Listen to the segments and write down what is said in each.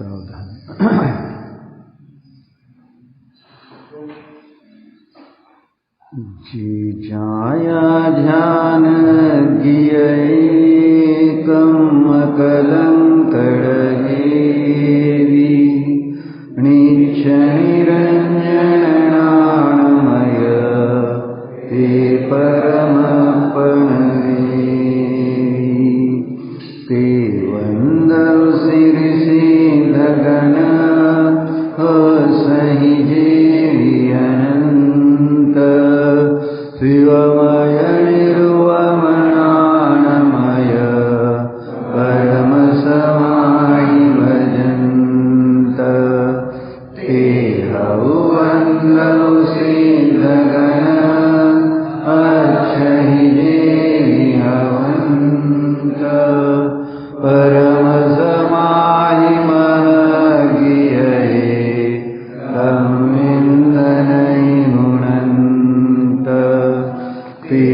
सावधान। जी जाया ध्यान गिये कलंकड़हेवी नीच निरंजनामय ते परमपणवे ते वंदव सिरसिंधगण असहि जेवी अनंत शिवमय निर्वमनानमय परमसमाहि भजन्त ते हौ वन्दौ सिद्धगण अच्छहि जेवी हवन्त परमसमाहि महगियये तं विन्दनै गुणन्त ते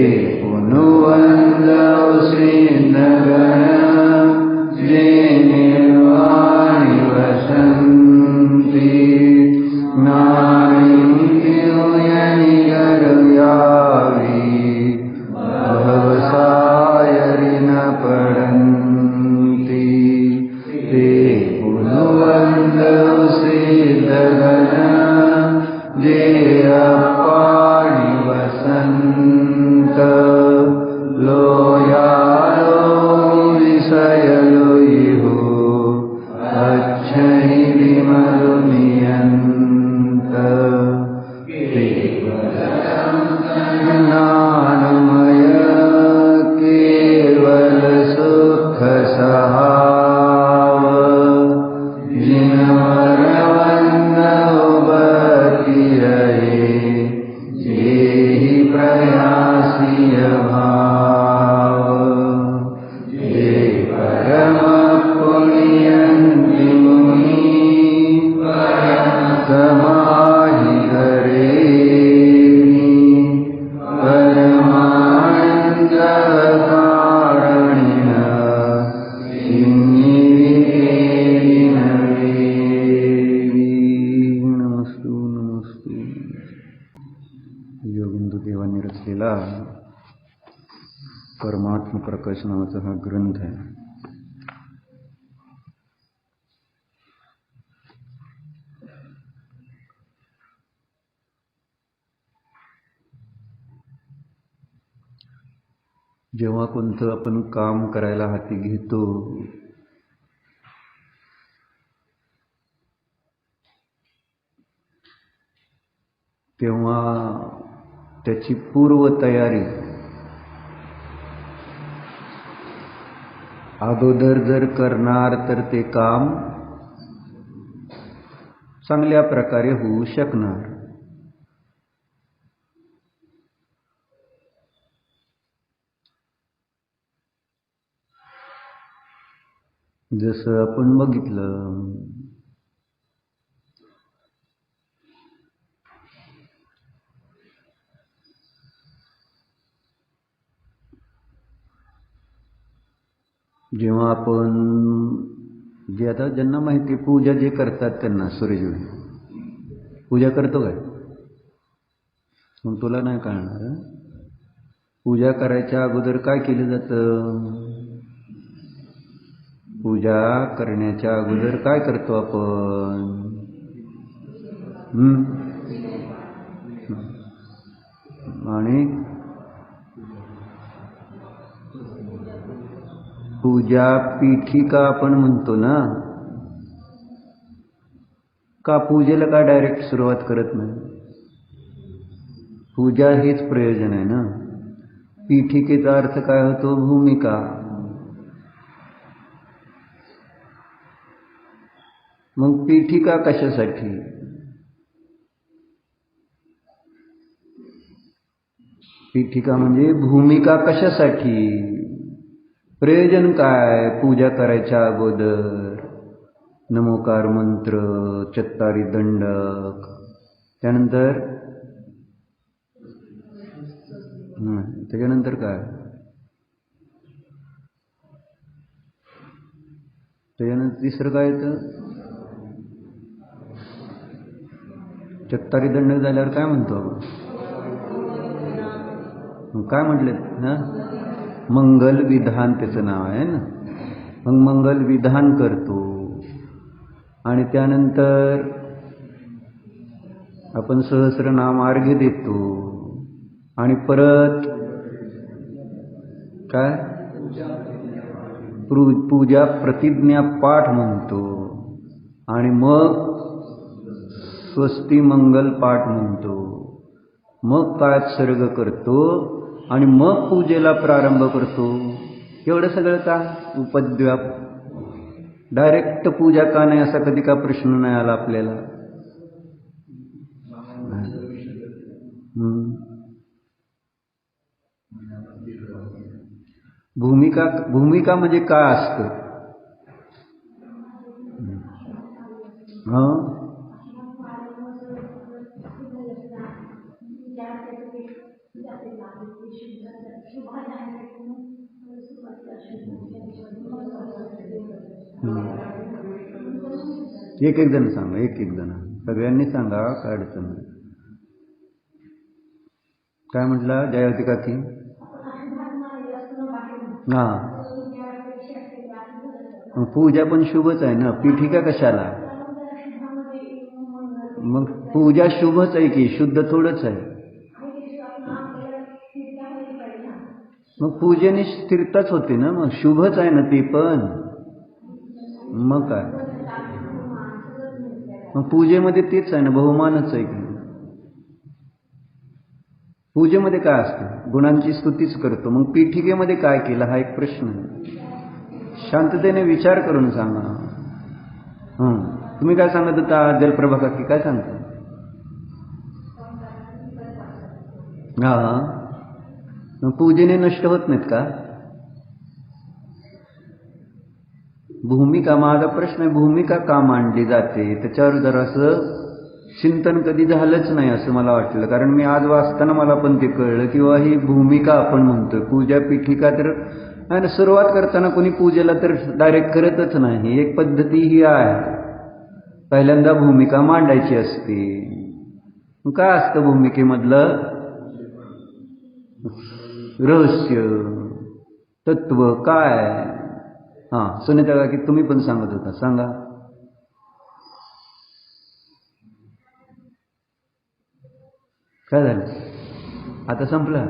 पुनुवन्दौ सिद्धगण जे निर्वाणि वसन्ति नानियनिगर्यावि भवसायरिन पडन्ति ते पुनुवन्दौ सिद्धगण जे अपाणि वसन्त लोयालो विषयलोयुः अच्छहि विमलुनियन्त ज्ञानमय केवल सुख सहाव जिनवरवन्दौ बतिरये जेहि प्रयासिय भाव जे परम पुण्यन्ति मुनि समाहि हरेमि परमानन्दकारणिन नमस्तु नमस्तु। योगिंदू देवांनी रचलेला परमात्म प्रकाश नावाचा हा ग्रंथ आहे. जेव्हा कोणतं आपण काम करायला हाती घेतो तेव्हा त्याची पूर्वतयारी अगोदर जर करणार तर ते काम चांगल्या प्रकारे होऊ शकणार. जसं आपण बघितलं जेव्हा आपण जे आता ज्यांना माहिती पूजा जे करतात त्यांना सूर्यदेव पूजा करतो काय मग तुला नाही कळणार. पूजा करायच्या अगोदर काय केलं जातं? पूजा करण्याच्या अगोदर काय करतो आपण? आणि पूजा पीठिका आपण म्हणतो ना, का पूजेला का डायरेक्ट सुरुवात करत नाही? पूजा हेच प्रयोजन आहे ना. पीठिकेचा अर्थ काय होतो? भूमिका. मग पीठिका कशासाठी? पीठिका म्हणजे भूमिका कशासाठी? प्रयोजन काय? पूजा करायच्या अगोदर नमोकार मंत्र, चत्तारी दंडक, त्याच्यानंतर काय? त्याच्यानंतर तिसरं काय येतं? चत्तारी दंडक झाल्यावर काय म्हणतो आपण? काय म्हटले ना? मंगल विधान त्याचं नाव आहे ना. मग मंगल विधान करतो आणि त्यानंतर आपण सहस्रनाम अर्घ्य देतो आणि परत काय पूजा प्रतिज्ञा पाठ म्हणतो आणि मग स्वस्ती मंगल पाठ म्हणतो, मग पाठसर्ग करतो आणि मग पूजेला प्रारंभ करतो. एवढं सगळं का उपद्व्याप? डायरेक्ट पूजा का नाही असा कधी का प्रश्न नाही आला आपल्याला? भूमिका म्हणजे काय असतं? एक एक जण सांगा, एक एक जण सगळ्यांनी सांगा, काय अडचण नाही. काय म्हटलं जयावती काकी? पूजा पण शुभच आहे ना, पीठिका कशाला? मग पूजा शुभच आहे की, शुद्ध थोडंच आहे. मग पूजेने स्थिरताच होते ना, मग शुभच आहे ना ते पण. मग काय, मग पूजेमध्ये तेच आहे ना, बहुमानच आहे की. पूजेमध्ये काय असतं? गुणांची स्तुतीच करतो. मग पीठिकेमध्ये काय केलं हा एक प्रश्न आहे. शांततेने विचार करून सांगा. तुम्ही काय सांगत होता जलप्रभा काकी? काय सांगता? मग पूजेने नष्ट होत नाहीत का? भूमिका, माझा प्रश्न आहे, भूमिका का मांडली जाते त्याच्यावर जरासं चिंतन कधी झालंच नाही असं मला वाटलं. कारण मी आज वाचताना मला पण ते कळलं किंवा ही भूमिका आपण म्हणतोय. पूजा पीठिका तर आणि सुरुवात करताना कोणी पूजेला तर डायरेक्ट करतच नाही. एक पद्धती ही आहे, पहिल्यांदा भूमिका मांडायची असते. काय असतं भूमिकेमधलं रहस्य तत्व काय? सुनीता काकी तुम्ही पण सांगत होता, सांगा. काय झालं? आता संपलं?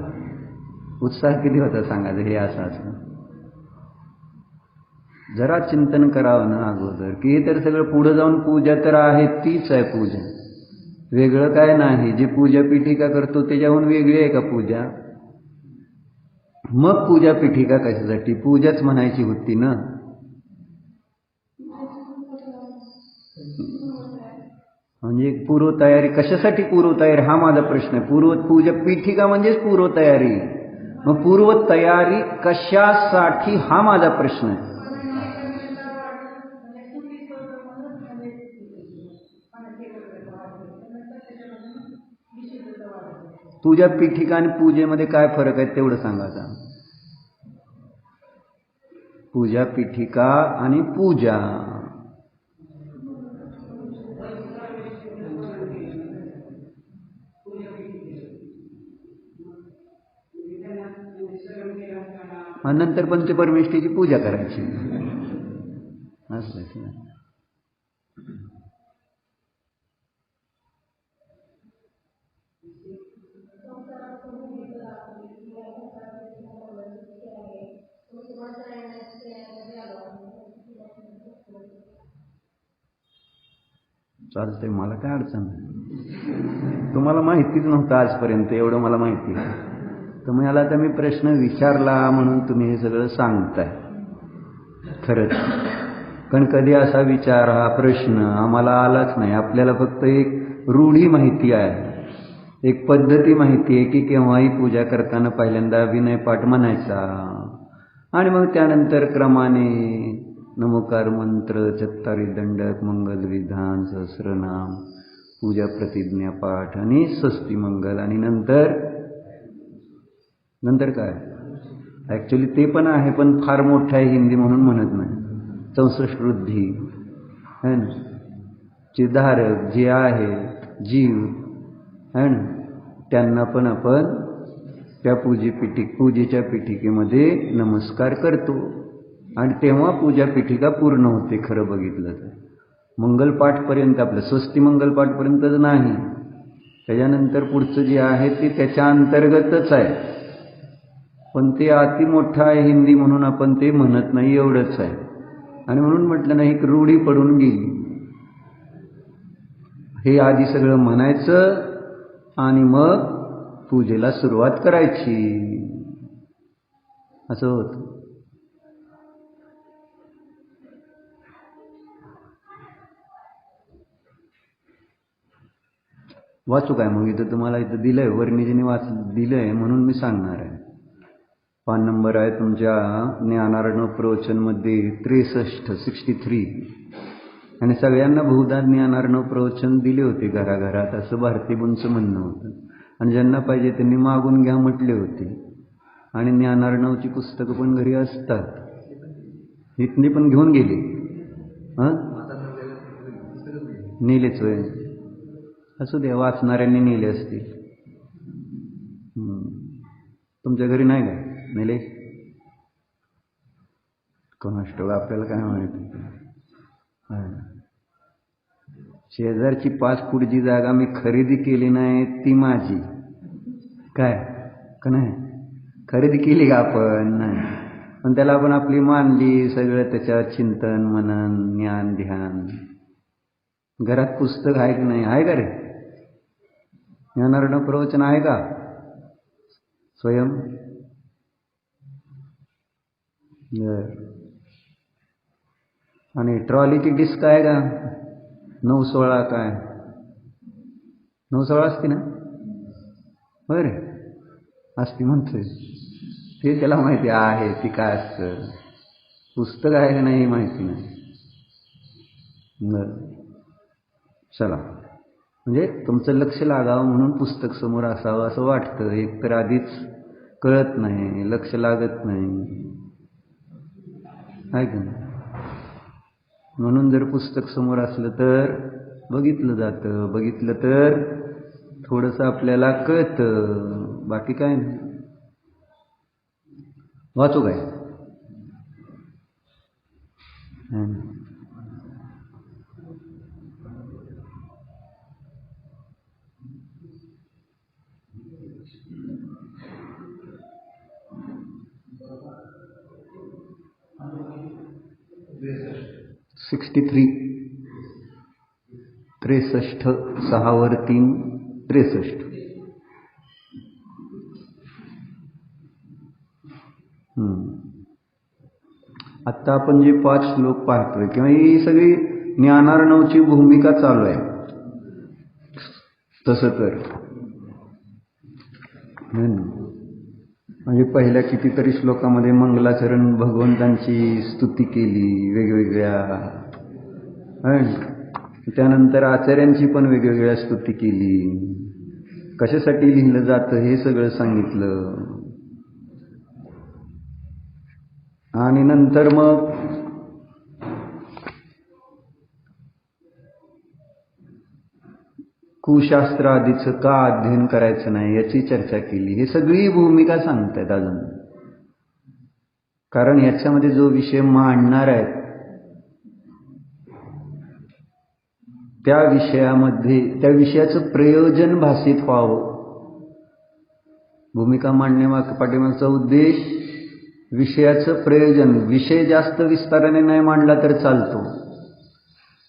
उत्साह किती होता सांगायचं हे असं असं. जरा चिंतन करावं ना अगोदर, की हे तर सगळं पुढे जाऊन पूजा तर आहे, तीच आहे पूजा, वेगळं काय नाही. जे पूजा पीठिका करतो त्याच्याहून वेगळी आहे का पूजा? मग पूजा पीठिका कशासाठी? पूजाच म्हणायची होती ना. म्हणजे पूर्वतयारी कशासाठी? पूर्वतयारी हा माझा प्रश्न आहे. पूजा पीठिका म्हणजेच पूर्वतयारी. मग पूर्वतयारी कशासाठी हा माझा प्रश्न आहे. पूजा पीठिका आणि पूजेमध्ये काय फरक आहे तेवढं सांगा आता. पूजा पीठिका आणि पूजा नंतर पंचपरमेष्ठीची पूजा करायची असं. चालतंय, मला काय अडचण नाही. तुम्हाला माहितीच नव्हतं आजपर्यंत, एवढं मला माहिती आहे. तुम्हाला आता मी प्रश्न विचारला म्हणून तुम्ही हे सगळं सांगताय. खरंच, कारण कधी असा विचार हा प्रश्न आम्हाला आलाच नाही. आपल्याला फक्त एक रूढी माहिती आहे, एक पद्धती माहिती आहे की केव्हाही पूजा करताना पहिल्यांदा विनय पाठ म्हणायचा आणि मग त्यानंतर क्रमाने नमोकार मंत्र, चत्तारी दंडक, मंगल विधान, सहस्रनाम, पूजा प्रतिज्ञा पाठ आणि स्वस्ती मंगल आणि नंतर काय? ॲक्च्युली ते पण आहे, पण फार मोठं आहे हिंदी म्हणून म्हणत नाही. 64 वृद्धी है ना, जे धारक जे आहे जीव है ना, त्यांना पण आपण त्या पूजेच्या पीठिकेमध्ये नमस्कार करतो आणि तेव्हा पूजा पीठिका पूर्ण होते. खरं बघितलं तर मंगलपाठपर्यंत आपलं स्वस्ती मंगलपाठपर्यंतच नाही, त्याच्यानंतर पुढचं जे आहे ते त्याच्या अंतर्गतच आहे, पण ते अति मोठं आहे हिंदी म्हणून आपण ते म्हणत नाही, एवढंच आहे. आणि म्हणून म्हटलं नाही, एक रूढी पडून गेली. हे आधी सगळं म्हणायचं आणि मग पूजेला सुरुवात करायची, असं होतं. वाचू काय मग? इथं तुम्हाला इथं दिलंय, वर्णिजीने दिलंय म्हणून मी सांगणार आहे. 5 नंबर आहे तुमच्या ज्ञानार्णव प्रवचनमध्ये 63 आणि सगळ्यांना बहुधा ज्ञानार्णव प्रवचन दिले होते घराघरात, असं भारतीबुंचं म्हणणं होतं. आणि ज्यांना पाहिजे त्यांनी मागून घ्या म्हटले होते. आणि ज्ञानार्णवची पुस्तकं पण घरी असतात, इथली पण घेऊन गेली. नेलेच होय, असू द्या, वाचणाऱ्यांनी नेले असतील. तुमच्या घरी नाही का नेले? कोणाष्ट आपल्याला काय माहिती. शेजारची 5 फूटची जागा मी खरेदी केली नाही, ती माझी. काय का नाही? खरेदी केली का आपण? नाही, पण त्याला आपण आपली मानली, सगळं त्याच्यावर चिंतन मनन ज्ञान ध्यान. घरात पुस्तक आहे की नाही? आहे का रे? ज्ञानार्णव प्रवचन आहे का स्वयं? आणि ट्रॉलीची डिस्क आहे का? 9/16 काय 9/16 असते ना? होय रे, असते म्हणतोय ते, त्याला माहिती आहे ती काय असतं. पुस्तक आहे का नाही माहिती नाही. चला, म्हणजे तुमचं लक्ष लागावं म्हणून पुस्तक समोर असावं असं वाटतं. एक तर आधीच कळत नाही, लक्ष लागत नाही, आहे का नाही? म्हणून जर पुस्तक समोर असलं तर बघितलं जातं, बघितलं तर थोडंसं आपल्याला कळतं, बाकी काय नाही. वाचू काय? 63 6 वर 3 63. आत्ता आपण जे 5 श्लोक पाहतोय किंवा ही सगळी ज्ञानार्णवची भूमिका चालू आहे. तसं तर म्हणजे पहिल्या कितीतरी श्लोकामध्ये मंगलाचरण भगवंतांची स्तुती केली वेगवेगळ्या, त्यानंतर आचार्यांची पण वेगवेगळ्या स्तुती केली. कशासाठी लिहिलं जातं हे सगळं सांगितलं. आणि नंतर मग कुशास्त्र आदीचं का अध्ययन करायचं नाही याची चर्चा केली. हे सगळी भूमिका सांगतायत अजून, कारण याच्यामध्ये जो विषय मांडणार आहे त्या विषयामध्ये त्या विषयाचं प्रयोजन भासित व्हावं. भूमिका पाठीमागचा उद्देश विषयाचं प्रयोजन. विषय जास्त विस्ताराने नाही मांडला तर चालतो,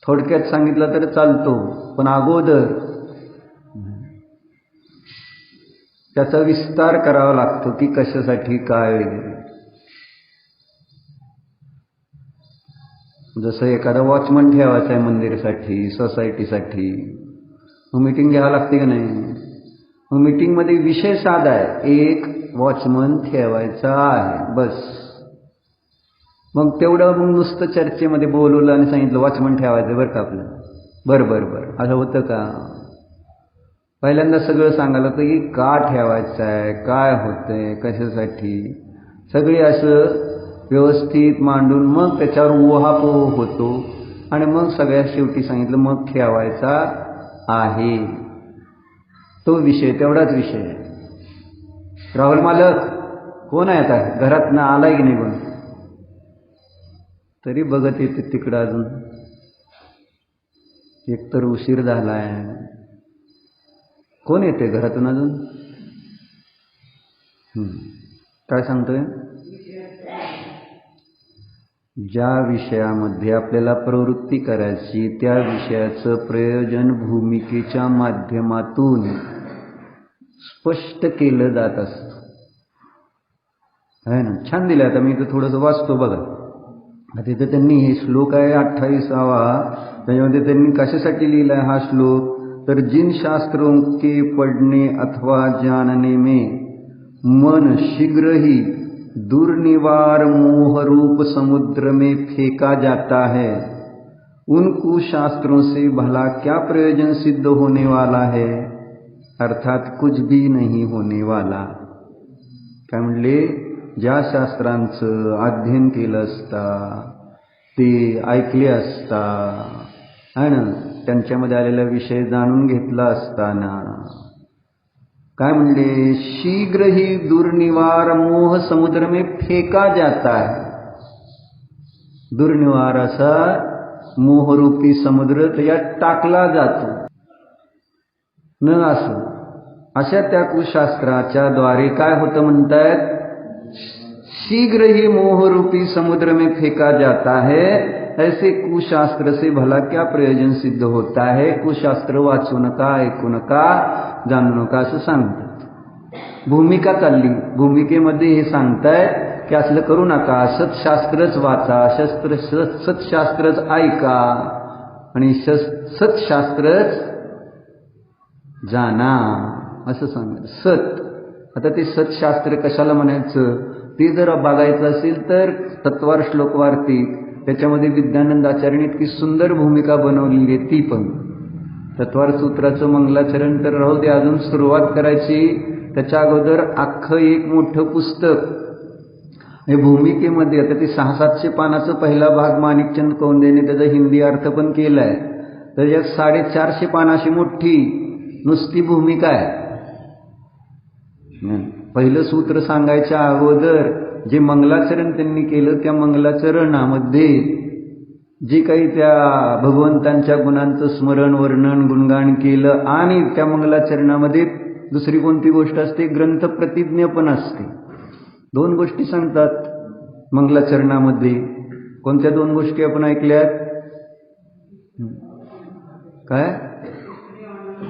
थोडक्यात सांगितला तर चालतो, पण अगोदर त्याचा विस्तार करावा लागतो की कशासाठी काय वगैरे. जसं एखादा वॉचमन ठेवायचा आहे मंदिरासाठी, सोसायटीसाठी, मग मीटिंग घ्यावं लागते का नाही? मग मीटिंगमध्ये विषय साधा आहे, एक वॉचमन ठेवायचा आहे बस. मग तेवढं मग नुसतं चर्चेमध्ये बोलवलं आणि सांगितलं वॉचमन ठेवायचं बरं का आपलं, बरं असं होतं का? पहिल्यांदा सगळं सांगायला होतं की का ठेवायचं आहे, काय होतंय, कशासाठी, सगळे असं व्यवस्थित मांडून मग त्याच्यावर उहापोह होतो. आणि मग सगळ्यात शेवटी सांगितलं मग ठेवायचा आहे, तो विषय तेवढाच विषय आहे. राहुल मालक कोण आहे आता, घरात ना आलाय की नाही कोण, तरी बघत येते तिकडं अजून, एकतर उशीर झालाय. कोण येते घरातून अजून? काय सांगतोय? ज्या विषयामध्ये आपल्याला प्रवृत्ती करायची त्या विषयाचं प्रयोजन भूमिकेच्या माध्यमातून स्पष्ट केलं जात असतं, आहे ना. छान दिलं. आता मी इथं थोडंसं वाचतो बघा. तिथं त्यांनी हे श्लोक आहे 28वा, त्याच्यामध्ये त्यांनी कशासाठी लिहिला आहे हा श्लोक, तर जिन शास्त्रों के पढ़ने अथवा जानने में मन शीघ्र ही दुर्निवार मोह रूप समुद्र में फेंका जाता है, उन कुशास्त्रों से भला क्या प्रयोजन सिद्ध होने वाला है, अर्थात कुछ भी नहीं होने वाला. काय म्हणले, ज्या शास्त्रांचं अध्ययन केलं असता, ते ऐकले असता, है ना, त्यांच्यामध्ये आलेला विषय जाणून घेतला असताना, काय म्हणले, शीघ्र ही दुर्निवार मोह समुद्र में फेका जाता है. दुर्निवार असा मोहरूपी समुद्र त्याच्यात टाकला जातो. न असो अशा त्या कुशास्त्राच्या द्वारे काय होतं म्हणतायत, शीघ्र ही मोहरूपी समुद्र में फेंका जाता है, ऐसे कुशास्त्र से भला क्या प्रयोजन सिद्ध होता है. कुशास्त्र वाचू नका, ऐकू नका, जाणू नका असं सांगतात. भूमिका चालली, भूमिकेमध्ये हे सांगतायत की असलं करू नका, सत्शास्त्रच वाचा, सत्शास्त्रच ऐका आणि सत्शास्त्रच जाणा असं सांगतात. सत, आता ते सत्शास्त्र कशाला म्हणायचं ते जर बघायचं असेल तर तत्वार श्लोकवार्तिक, त्याच्यामध्ये विद्यानंद आचार्यांनी इतकी सुंदर भूमिका बनवलेली आहे. ती पण तत्वार सूत्राचं मंगलाचरण तर राहू दे, अजून सुरुवात करायची त्याच्या अगोदर अख्खं एक मोठं पुस्तक हे भूमिकेमध्ये. आता ते 600-700 पानाचं पहिला भाग माणिकचंद कौंदेने त्याचा हिंदी अर्थ पण केलाय. त्याच्यात 450 पानाची मोठी नुसती भूमिका आहे. पहिलं सूत्र सांगायच्या अगोदर जे मंगलाचरण त्यांनी केलं, त्या मंगलाचरणामध्ये जे काही त्या भगवंतांच्या गुणांचं स्मरण, वर्णन, गुणगान केलं, आणि त्या मंगलाचरणामध्ये दुसरी कोणती गोष्ट असते, ग्रंथ प्रतिज्ञा पण असते. 2 गोष्टी सांगतात मंगलाचरणामध्ये. कोणत्या 2 गोष्टी आपण ऐकल्यात? काय?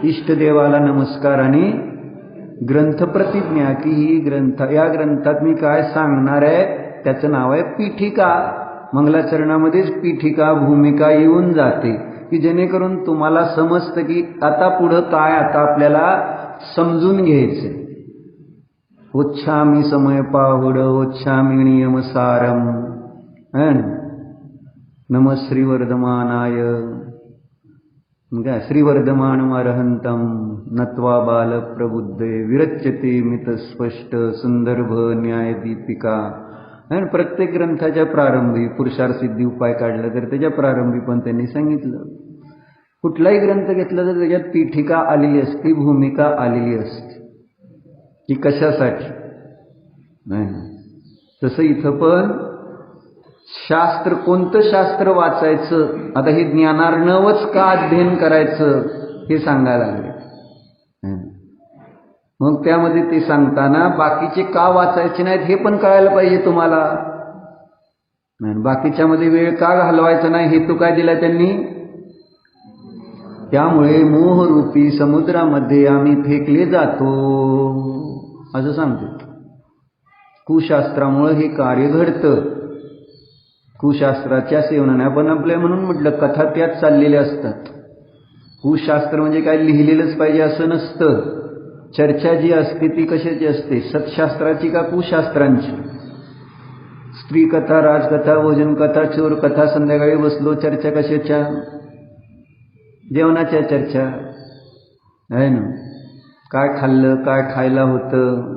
इष्टदेवाला नमस्कार आणि ग्रंथ प्रतिज्ञा, की ही ग्रंथ, या ग्रंथात मी काय सांगणार आहे त्याचं नाव आहे पीठिका. मंगलाचरणामध्येच पीठिका भूमिका येऊन जाते, की जेणेकरून तुम्हाला समजतं की आता पुढं काय आता आपल्याला समजून घ्यायचं. उच्छामी समय पाहुड उच्छामी नियम सारम, नम श्रीवर्धमानाय, श्रीवर्धमानम अरहंतम नत्वा बाल प्रबुद्धे विरच्यते मितस्पष्ट संदर्भ न्याय दीपिका. आणि प्रत्येक ग्रंथाच्या प्रारंभी पुरुषार्थ सिद्धी उपाय काढला तर त्याच्या प्रारंभी पण त्यांनी सांगितलं. कुठलाही ग्रंथ घेतला तर त्याच्यात पीठिका आलेली असते, भूमिका आलेली असते, की कशासाठी. तसं इथं पण शास्त्र, कोणतं शास्त्र वाचायचं, आता हे ज्ञानार्णवच का अध्ययन करायचं हे सांगायला लागले. मग त्यामध्ये ते सांगताना बाकीचे का वाचायचे नाहीत हे पण कळायला पाहिजे तुम्हाला. बाकीच्यामध्ये वेळ का घालवायचा नाही हेतू काय दिला त्यांनी. त्यामुळे मोहरूपी समुद्रामध्ये आम्ही फेकले जातो असं सांगतो. कुशास्त्रामुळे हे कार्य घडतं. कुशास्त्राच्या सेवनाने आपण आपल्या म्हणून म्हटलं कथा त्यात चाललेल्या असतात. कुशास्त्र म्हणजे काय लिहिलेलंच पाहिजे असं नसतं. चर्चा जी असते ती कशाची असते, सत्शास्त्राची का कुशास्त्रांची. स्त्री कथा, राजकथा, भोजन कथा, चोर कथा, संध्याकाळी बसलो चर्चा कशाच्या, जेवणाच्या चर्चा आहे ना. काय खाल्लं, काय खायला होतं,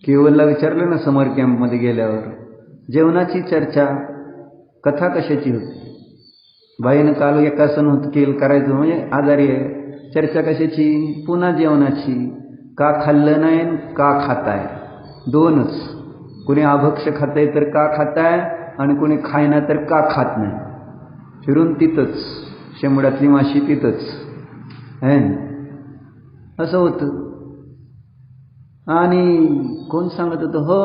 केवलला विचारलं ना समर कॅम्पमध्ये गेल्यावर, जेवणाची चर्चा. कथा कशाची होती, बाईनं काल एकासन होत केलं करायचं म्हणजे आजारी आहे, चर्चा कशाची? पुन्हा जेवणाची. का खाल्लं नाही, का खाताय, दोनच. कुणी अभक्ष खाताय तर का खाताय, आणि कुणी खायना तर का खात नाही. फिरून तिथंच, शेंबडातली माशी तिथंच है असं होतं. आणि कोण सांगत होतं? हो,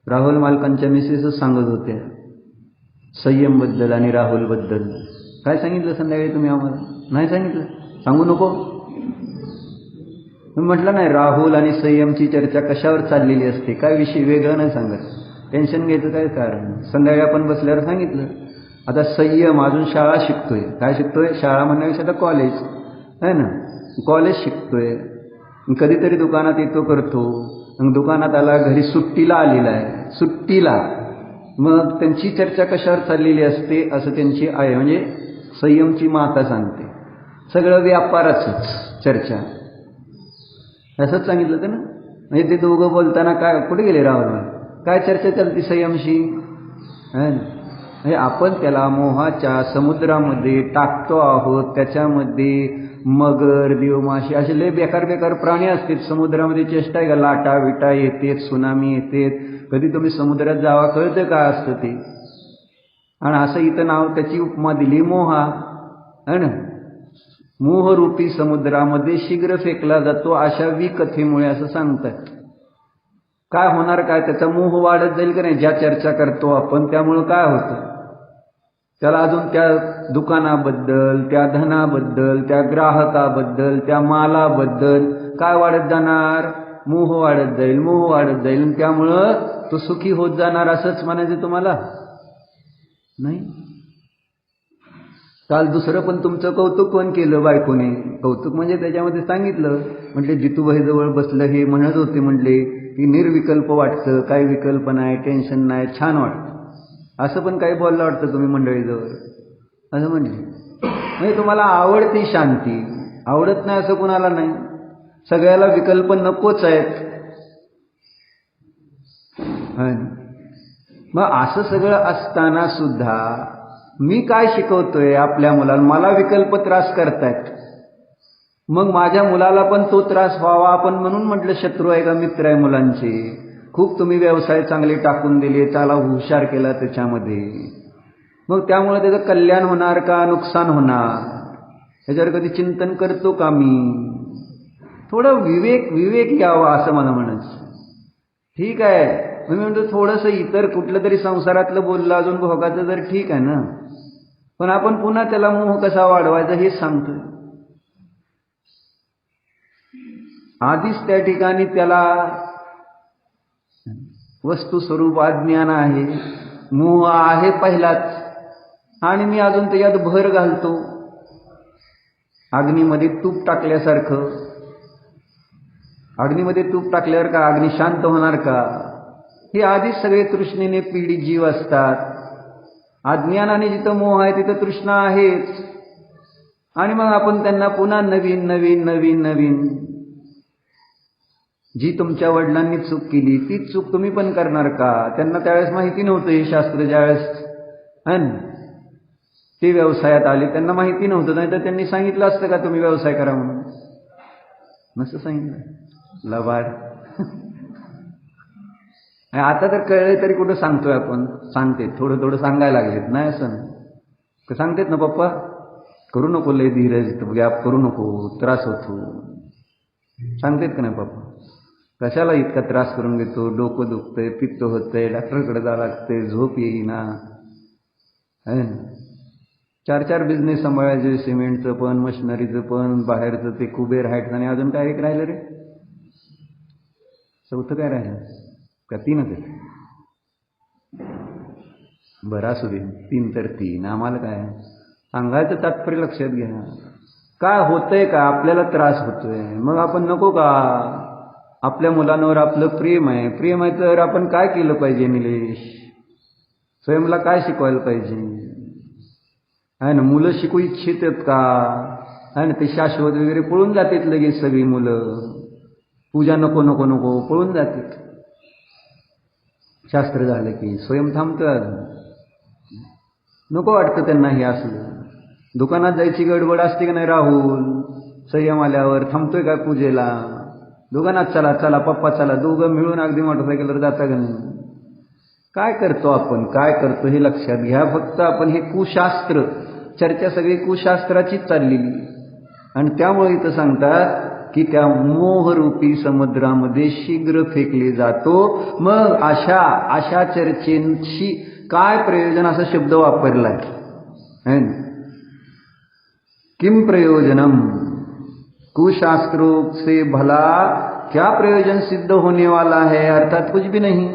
राहुल मालकांच्या मिसेसच सांगत होत्या संयमबद्दल आणि राहुलबद्दल. काय सांगितलं संध्याकाळी तुम्ही आम्हाला? नाही सांगितलं? सांगू नको? तुम्ही म्हटलं नाही राहुल आणि संयमची चर्चा कशावर चाललेली असते, काय विषय वेगळं नाही सांगत, टेन्शन घ्यायचं काय कारण. संध्याकाळी आपण बसल्यावर सांगितलं. आता संयम अजून शाळा शिकतोय. काय शिकतोय? शाळा म्हणण्यापेक्षा आता कॉलेज आहे ना, कॉलेज शिकतोय. कधीतरी दुकानात येतो करतो, मग दुकानात आला, घरी सुट्टीला आलेला आहे, सुट्टीला. मग त्यांची चर्चा कशावर चाललेली असते असं त्यांची आहे, म्हणजे संयमची माता सांगते. सगळं व्यापाराचंच चर्चा. असंच सांगितलं होतं ना. म्हणजे ते दोघं बोलताना काय, कुठे गेले राहुल, काय चर्चा चालते संयमशी? म्हणजे आपण त्याला मोहाच्या समुद्रामध्ये टाकतो आहोत. त्याच्यामध्ये मगर, देवमाशी असे लय बेकार बेकार प्राणी असतात समुद्रामध्ये. चेष्टा आहे का? लाटा विटा येतेत, सुनामी येतेत. कधी तुम्ही समुद्रात जावा, कळतं काय असतं ते. आणि असं इथं नाव त्याची उपमा दिली मोहा है ना. मोहरूपी समुद्रामध्ये शीघ्र फेकला जातो अशा विकथेमुळे असं सांगतात. काय होणार? काय त्याचा मोह वाढत जाईल का नाही ज्या चर्चा करतो आपण. त्यामुळं काय होतं, त्याला अजून त्या दुकानाबद्दल, त्या धनाबद्दल, त्या ग्राहकाबद्दल, त्या मालाबद्दल काय वाढत जाणार? मोह वाढत जाईल, मोह वाढत जाईल. आणि त्यामुळं तो सुखी होत जाणार असंच म्हणायचं तुम्हाला नाही. काल दुसरं पण तुमचं कौतुक कोण केलं? बायकोने. कौतुक म्हणजे त्याच्यामध्ये सांगितलं, म्हटले जितूबाई जवळ बसलं, हे म्हणत होते म्हटले की निर्विकल्प वाटतं, काही विकल्प नाही, टेन्शन नाही, छान वाटतं. असं पण काही बोललं वाटतं तुम्ही मंडळीजवळ, असं म्हणले. म्हणजे तुम्हाला आवडती शांती, आवडत नाही असं कुणाला नाही. सगळ्याला विकल्प नकोच आहेत. मग असं सगळं असताना सुद्धा मी काय शिकवतोय आपल्या मुलाला? मला विकल्प त्रास करतायत, मग माझ्या मुलाला पण तो त्रास व्हावा आपण म्हणून म्हटलं शत्रू आहे का मित्र आहे मुलांचे. खूप तुम्ही व्यवसाय चांगले टाकून दिले, त्याला हुशार केला त्याच्यामध्ये, मग त्यामुळे त्याचं कल्याण होणार का नुकसान होणार याच्यावर कधी चिंतन करतो का मी? थोडं विवेक यावा असं मला म्हणायचं. ठीक आहे, मी म्हणतो थोडंसं इतर कुठलं तरी संसारातलं बोललं अजून भोगाचं जर ठीक आहे ना, पण आपण पुन्हा त्याला मोह कसा वाढवायचा हे सांगतोय. आधीच त्या ठिकाणी त्याला वस्तू स्वरूप अज्ञान आहे, मोह आहे पहिलाच, आणि मी अजून त्याच्यात भर घालतो. अग्नीमध्ये तूप टाकल्यासारखं. अग्नीमध्ये तूप टाकल्यावर का अग्नी शांत होणार का? हे आधीच सगळे तृष्णेने पीडित जीव असतात. अज्ञानाने जिथं मोह आहे तिथं तृष्णा आहेच. आणि मग आपण त्यांना पुन्हा नवीन नवीन नवीन नवीन, जी तुमच्या वडिलांनी चूक केली तीच चूक तुम्ही पण करणार का? त्यांना त्यावेळेस माहिती नव्हतं हे शास्त्र. ज्यावेळेस ते व्यवसायात आले त्यांना माहिती नव्हतं, नाही तर त्यांनी सांगितलं असतं का तुम्ही व्यवसाय करा म्हणून? नसं सांगितलं. लबाड. आता तर कळले तरी कुठं सांगतोय आपण? सांगते थोडं थोडं सांगायला लागलेत, नाही असं नाही सांगतेत ना पप्पा, करू नको लय धीरज, गॅप करू नको, त्रास होतो, सांगतेत का नाही पप्पा? कशाला इतका त्रास करून घेतो? डोकं दुखतंय, पित्त होतंय, डॉक्टरकडे जावं लागतंय, झोप येईना. 4 बिझनेस सांभाळायचे, सिमेंटचं पण, मशिनरीचं पण, बाहेरचं ते कुबेर हाईट्स, आणि अजून काय एक राहिलं रे? चौथं काय राहिलं का? 3च आहे. बरं असू दे, 3 तर 3. आम्हाला काय सांगायचं तात्पर्य लक्षात घ्या. काय होतंय का? आपल्याला त्रास होतोय, मग आपण नको का? आपल्या मुलांवर आपलं प्रेम आहे, प्रेम आहे तर आपण काय केलं पाहिजे? निलेश, स्वयंला काय शिकवायला पाहिजे आहे ना? मुलं शिकू इच्छितात का? आहे ना, ते शाश्वत वगैरे पळून जातात लगेच सगळी मुलं. पूजा नको नको नको पळून जातात. शास्त्र झालं की स्वयं थांबतं, नको वाटतं त्यांना हे असलं. दुकानात जायची गडबड असते का नाही राहुल? संयम आल्यावर थांबतोय का पूजेला? दुकानात चला चला पप्पा चला, दोघं मिळून अगदी मोटरसायकलवर जाता का नाही? काय करतो आपण, काय करतो हे लक्षात घ्या. फक्त आपण हे कुशास्त्र, चर्चा सगळी कुशास्त्राचीच चाललेली. आणि त्यामुळे इथं सांगतात की त्या मोहरूपी समुद्रामध्ये शीघ्र फेकले जातो. मग अशा चर्चेची काय प्रयोजन, असा शब्द वापरलाय. किम प्रयोजनम, कुशास्त्रों से भला क्या प्रयोजन सिद्ध होने वाला है, अर्थात कुछ भी नहीं.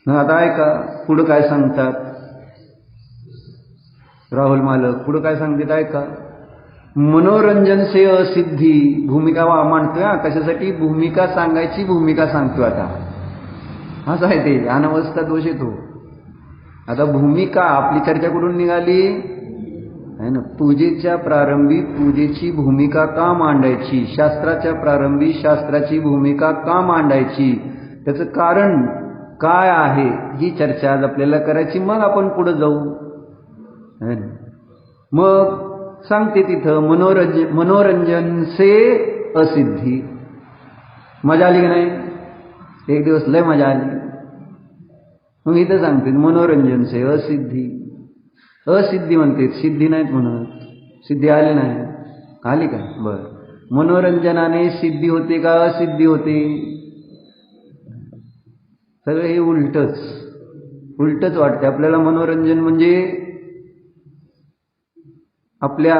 आता ऐका पुढं काय सांगतात राहुल मालक, पुढं काय सांगतात ऐका. मनोरंजन से असिद्धी, भूमिका मांडतोय. कशासाठी? भूमिका सांगायची, भूमिका सांगतोय. आता असं आहे ते, अनवस्था दोष येतो. आता भूमिका आपली चर्चा करून निघाली आहे ना. पूजेच्या प्रारंभी पूजेची भूमिका का मांडायची, शास्त्राच्या प्रारंभी शास्त्राची भूमिका का मांडायची, त्याचं कारण काय आहे, ही चर्चा आज आपल्याला करायची. मग आपण पुढे जाऊ. मग सांगते तिथं मनोरंजन से असिद्धी. मजा आली की नाही? एक दिवस लय मजा आली. मग इथं सांगते मनोरंजन से असिद्धी. असिद्धी म्हणते, सिद्धी नाहीत म्हणत. सिद्धी आली नाही, आली का? बर, मनोरंजनाने सिद्धी होते का असिद्धी होते? सगळं हे उलटच वाटते आपल्याला. मनोरंजन म्हणजे आपल्या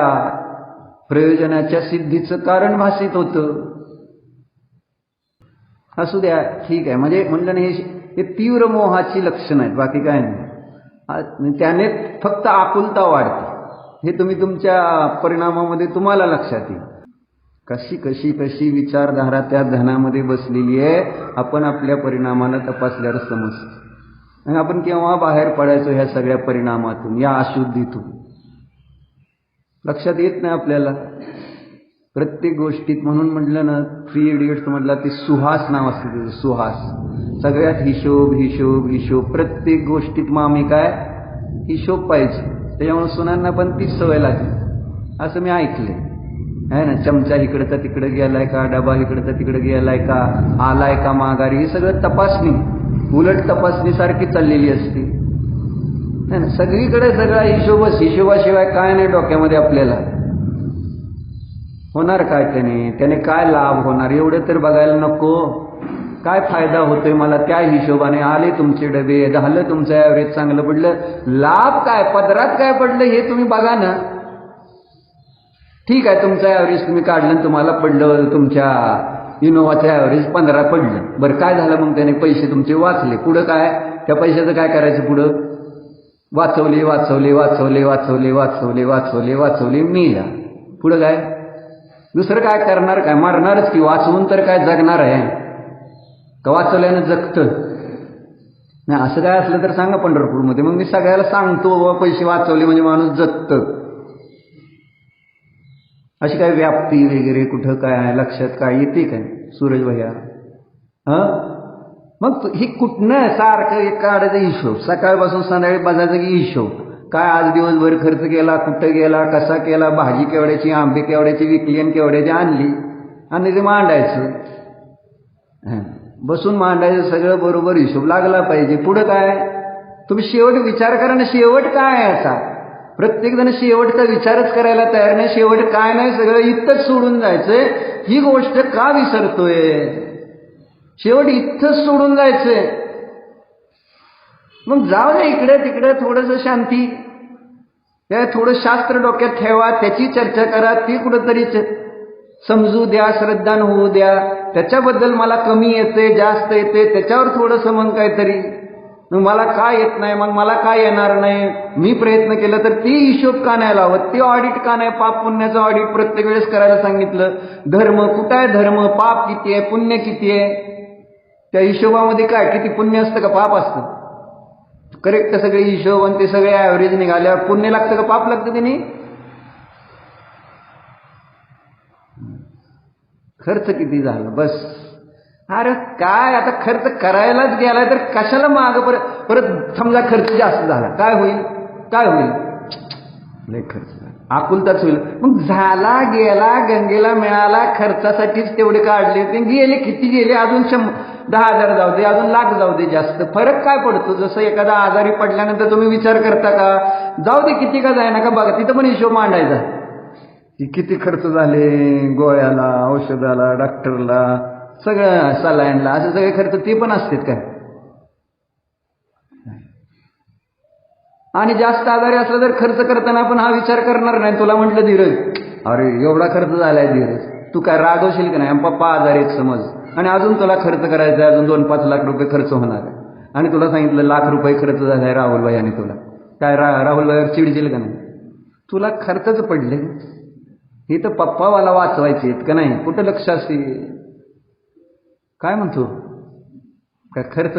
प्रयोजनाच्या सिद्धीचं कारण भासित होतं. असू द्या, ठीक आहे. म्हणजे म्हणलं हे तीव्र मोहाची लक्षणं आहेत, बाकी काय नाही. त्याने फक्त आकुलता वाढते. हे तुम्ही तुमच्या परिणामामध्ये तुम्हाला लक्षात येईल. कशी विचारधारा त्या धनामध्ये बसलेली आहे, आपण आपल्या परिणामाला तपासल्यावर समजतं. आणि आपण केव्हा बाहेर पडायचो ह्या सगळ्या परिणामातून, या अशुद्धीतून, लक्षात येत नाही आपल्याला. प्रत्येक गोष्टीत, म्हणून म्हटलं ना, 3 इडियट्स म्हटलं ते सुहास नाव असते. सुहास सगळ्यात हिशोब. प्रत्येक गोष्टीत मग आम्ही काय हिशोब पाहिजे. त्याच्यामुळे सुनांना पण तीच सवय लागली, असं मी ऐकलंय. आहे ना, चमचा इकडचा तिकडे गेलाय का, डबा इकडचा तिकडे गेलाय का, आलाय का माघारी, हे सगळं तपासणी, उलट तपासणी सारखी चाललेली असते. है ना, सगळीकडे सगळा हिशोबाशिवाय काय नाही डोक्यामध्ये आपल्याला. होणार काय त्याने काय लाभ होणार, एवढं तर बघायला नको. काय फायदा होतोय मला त्या हिशोबाने? आले तुमचे डबे, झालं तुमचं ॲव्हरेज चांगलं पडलं, लाभ काय, पदरात काय पडलं हे तुम्ही बघा ना. ठीक आहे, तुमचं ॲव्हरेज तुम्ही काढलं, तुम्हाला पडलं, तुमच्या इनोव्हाचं ॲव्हरेज 15 पडलं. बरं, काय झालं मग? त्याने पैसे तुमचे वाचले. पुढं काय? त्या पैशाचं काय करायचं? पुढं वाचवले मिळा. पुढं काय? दुसरं काय करणार? काय मारणारच की. वाचवून तर काय जगणार आहे का? वाचवल्यानं जगतं नाही. असं काय असलं तर सांगा पंढरपूरमध्ये, मग मी सगळ्याला सांगतो बाबा पैसे वाचवले म्हणजे माणूस जगतं. अशी काय व्याप्ती वगैरे कुठं काय आहे लक्षात काय येते काय सूरज भैया? मग हे कुठनं सारखं एक काढायचा हिशोब, सकाळपासून संध्याकाळी बघायचं की हिशोब. काय आज दिवसभर खर्च केला, कुठं गेला, कसा केला, भाजी केवढ्याची, आंबे केवढ्याची विकली आणि केवढ्याची आणली, आणि ते मांडायचं. बसून मांडायचं, सगळं बरोबर हिशोब लागला पाहिजे. पुढं काय? तुम्ही शेवट विचार करा ना, शेवट काय आहे असा? प्रत्येक जण शेवटचा विचारच करायला तयार नाही. शेवट काय नाही, सगळं इथंच सोडून जायचंय. ही गोष्ट का विसरतोय? शेवट इथंच सोडून जायचंय. मग जाऊ दे इकडे तिकडे, थोडंसं शांती, त्या थोडं शास्त्र डोक्यात ठेवा, त्याची चर्चा करा, ती कुठंतरी समजू द्या, श्रद्धान होऊ द्या. त्याच्याबद्दल मला कमी येते, जास्त येते, त्याच्यावर थोडंसं मग काहीतरी, मग मला काय येत नाही, मग मला काय येणार नाही, मी प्रयत्न केला तर ती हिशोब का नाही लावत, ती ऑडिट का नाही, पाप पुण्याचं ऑडिट प्रत्येक वेळेस करायला सांगितलं. धर्म कुठं आहे? धर्म, पाप किती आहे, पुण्य किती आहे? त्या हिशोबामध्ये काय, किती पुण्य असतं का पाप असतं? करेक्ट सगळे हिशोब आणि ते सगळे ॲव्हरेज निघाल्यावर पुण्य लागतं का पाप लागतं? त्याने खर्च किती झाला बस. अरे काय, आता खर्च करायलाच गेलाय तर कशाला मागं परत समजा खर्च जास्त झाला, काय होईल? लय खर्च झाला, आकुलताच होईल. मग झाला गेला, गंगेला मिळाला, खर्चासाठीच तेवढे काढले ते गेले. किती गेले? अजून 10,000 जाऊ दे, अजून लाख जाऊ दे, जास्त फरक काय पडतो? जसं एखादा आजारी पडल्यानंतर तुम्ही विचार करता का जाऊ दे किती का जाय ना का बघा, तिथं पण हिशोब मांडायचा की किती खर्च झाले, गोळ्याला, औषधाला, डॉक्टरला, सगळं सलाईनला, असं सगळे खर्च ते पण असतात काय? आणि जास्त आजारी असला तर खर्च करताना पण हा विचार करणार नाही. तुला म्हटलं धीरज, अरे एवढा खर्च झालाय धीरज, तू काय रागवशील का नाही? पप्पा आजारी आहेत समज, आणि अजून तुला खर्च करायचा आहे, अजून 2-5 लाख रुपये खर्च होणार आहे, आणि तुला सांगितलं लाख रुपये खर्च झालाय राहुलबाई, आणि तुला काय राहुलबाईवर चिडशील का नाही? तुला खर्चच पडले. हे तर पप्पावाला वाचवायचे आहेत का नाही? कुठं लक्ष असते? काय म्हणतो काय खर्च?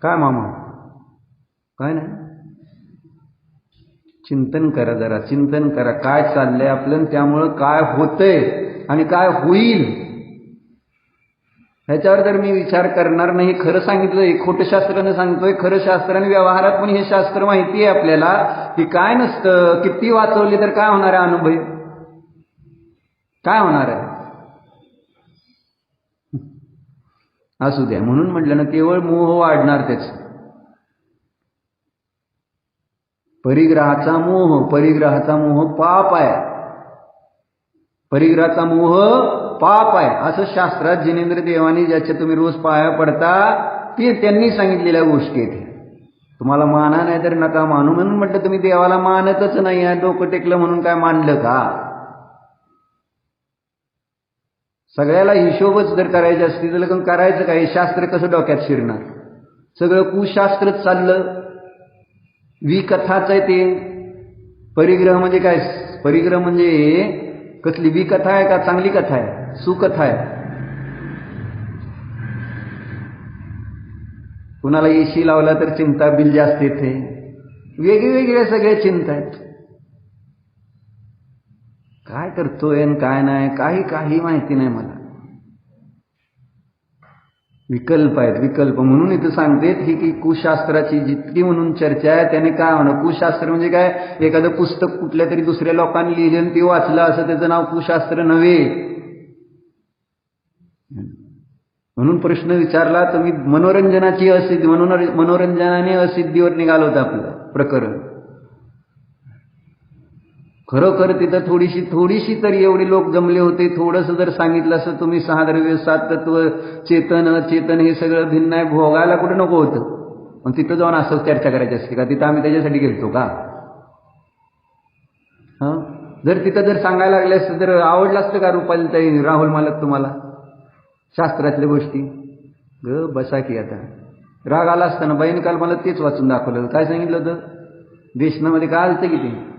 काय मामा? काय नाही, चिंतन करा, जरा चिंतन करा काय चाललंय आपलं, त्यामुळं काय होतंय आणि काय होईल ह्याच्यावर जर मी विचार करणार नाही. खरं सांगितलं, खोटं शास्त्रानं सांगतोय, खरं शास्त्राने व्यवहारात पण हे शास्त्र माहिती आहे आपल्याला की काय नसतं. किती वाचवले तर काय होणार आहे? अनुभव काय होणार आहे? असू द्या. म्हणून म्हटलं ना, केवळ मोह वाढणार त्याच. परिग्रहाचा मोह पाप आहे. परिग्रहाचा मोह पाप आहे असं शास्त्रात जिनेंद्र देवानी, ज्याच्या तुम्ही रोज पाया पडता, ते त्यांनी सांगितलेल्या गोष्टी आहेत. तुम्हाला माना नाही तर नका मानू. म्हणून म्हटलं तुम्ही देवाला मानतच नाही आहे, डोकं टेकलं म्हणून काय मानलं का? सगळ्याला हिशोबच जर करायचे असतील तर करायचं काय? शास्त्र कसं डोक्यात शिरणार? सगळं कुशास्त्रच चाललं. विकथाच आहे ते. परिग्रह म्हणजे काय? परिग्रह म्हणजे कसली विकथा आहे का चांगली कथा आहे? सुकथा आहे. कुणाला एसी लावला तर चिंता, बिल जास्त येते. वेगवेगळ्या सगळ्या चिंता आहेत. काय करतोय आणि काय नाही काही माहिती नाही मला. विकल्प आहेत, विकल्प. म्हणून इथं सांगतेत की कुशास्त्राची जितकी म्हणून चर्चा आहे त्याने काय होणं. कुशास्त्र म्हणजे काय? एखादं पुस्तक कुठल्या तरी दुसऱ्या लोकांनी लिहिलं ते वाचलं असं त्याचं नाव कुशास्त्र नव्हे. म्हणून प्रश्न विचारला तुम्ही, मनोरंजनाची असिद्धी, मनोरंजनाने असिद्धीवर निघालं होतं आपलं प्रकरण. खरोखर तिथं थोडीशी तरी एवढे लोक जमले होते. थोडंसं जर सांगितलं असं तुम्ही 6 द्रव्य 7 तत्व, चेतन हे सगळं भिन्न आहे, भोगायला कुठं नको होतं. पण तिथं जाऊन असं चर्चा करायची असते का? तिथं आम्ही त्याच्यासाठी गेलतो का? जर तिथं जर सांगायला लागले असतं तर आवडलं असतं का रुपाली, राहुल मालक तुम्हाला शास्त्रातल्या गोष्टी? बसा की. आता राग आला असताना बाईने काल मला तेच वाचून दाखवलं. काय सांगितलं होतं? देशनामध्ये काय आलं की ते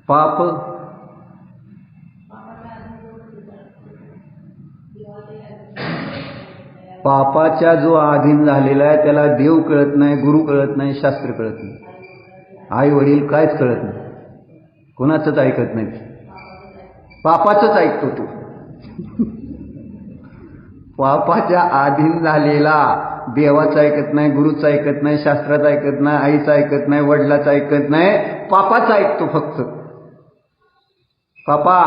पाप पापाच्या जो अधीन झालेला आहे त्याला देव कळत नाही, गुरु कळत नाही, शास्त्र कळत नाही, आई वडील कायच कळत नाही, कोणाचंच ऐकत नाही. पापाचंच ऐकतो तो. पापाच्या अधीन झालेला देवाचं ऐकत नाही, गुरुचं ऐकत नाही, शास्त्राचं ऐकत नाही, आईचं ऐकत नाही, वडिलाचं ऐकत नाही, पापाचं ऐकतो फक्त. पापा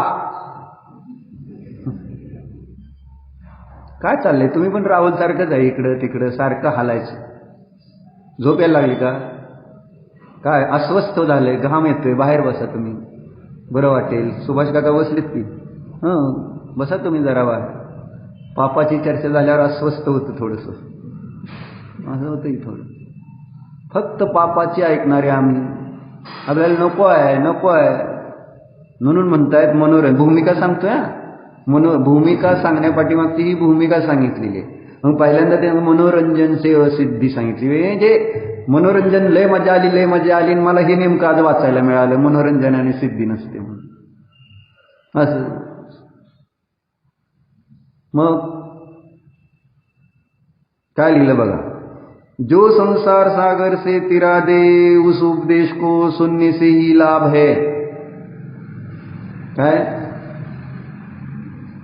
काय चाललंय? तुम्ही पण राहुल सारखंच आहे, इकडं तिकडं सारखं हालायचं. झोप यायला लागली का? काय अस्वस्थ झालंय, घाम येतोय, बाहेर बसा तुम्ही, बरं वाटेल. सुभाष काका बसलेत की? बसा तुम्ही जरा बाहेर. पापाची चर्चा झाल्यावर अस्वस्थ होतं थोडंसं, असं होतं थोडं. फक्त पापाची ऐकणारे आम्ही, आपल्याला नको आहे म्हणून म्हणतायत मनोरंजन. भूमिका सांगतोय, भूमिका सांगण्यापाठीमागची ही भूमिका सांगितलेली आहे. मग पहिल्यांदा ते मनोरंजन से असिद्धी सांगितली. म्हणजे मनोरंजन लय मजा आली, मला हे नेमकं आज वाचायला मिळालं, मनोरंजनाने सिद्धी नसते म्हणून. असं मग काय लिहिलं बघा. जो संसार सागर से तिरा दे उस उपदेश को सुनने से ही लाभ है.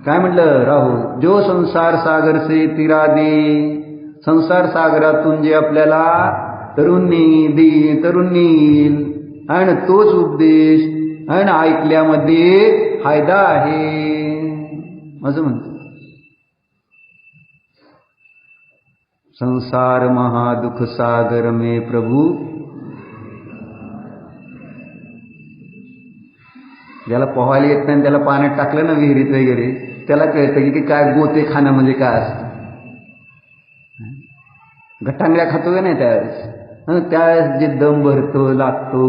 काय म्हटलं राहुल? जो संसार सागर से तिरा दे, संसार सागरातून जे आपल्याला तरुण येईल आणि तोच उपदेश आणि ऐकल्यामध्ये फायदा आहे असं म्हणतो. संसार महादुख सागर में प्रभू, ज्याला पोहायला येत नाही त्याला पाण्यात टाकलं ना विहिरीत वगैरे, त्याला कळतं की काय गोते खाणं म्हणजे काय असतं. गटांगड्या खातो का नाही त्यावेळेस जे दम भरतो लागतो,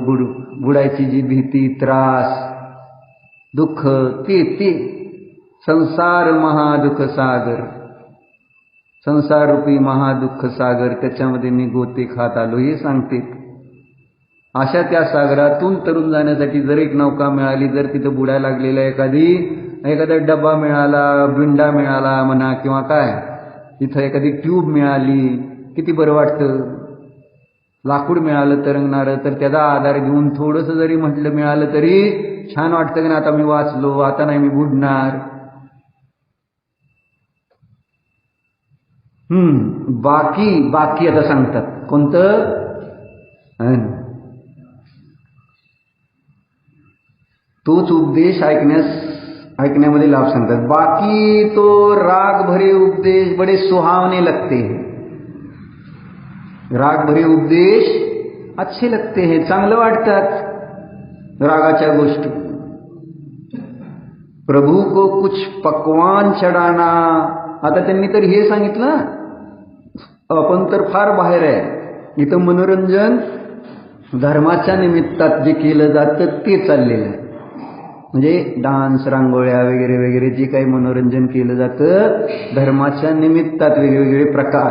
बुडायची जी भीती, त्रास, दुःख, ते संसार महादुख सागर, संसार रूपी महादुःख सागर, त्याच्यामध्ये मी गोते खात आलो हे सांगते. अशा त्या सागरातून तरुण जाण्यासाठी जर एक नौका मिळाली, जर तिथं बुडायला लागलेला एखादा डबा मिळाला, बिंडा मिळाला म्हणा, किंवा काय तिथं एखादी ट्यूब मिळाली, किती बरं वाटतं. लाकूड मिळालं तरंगणारं, तर त्याचा आधार घेऊन थोडंसं जरी म्हटलं मिळालं तरी छान वाटतं की ना, आता मी वाचलो, आता नाही मी बुडणार. बाकी आता सांगतात कोणतं, तोच उपदेश ऐकण्यामध्ये लाभ सांगतात. बाकी तो राग भरे उपदेश बडे सुहावने लगते हैं, राग भरे उपदेश अच्छे लगते हैं, चांगलं वाटतात रागाच्या गोष्टी. प्रभू को कुछ पकवान चढाना, आता त्यांनी तर हे सांगितलं, आपण तर फार बाहेर आहे. इथं मनोरंजन धर्माच्या निमित्तात जे केलं जातं ते चाललेलं आहे. म्हणजे डान्स, रांगोळ्या वगैरे वगैरे जे काही मनोरंजन केलं जातं धर्माच्या निमित्तात वेगवेगळे प्रकार.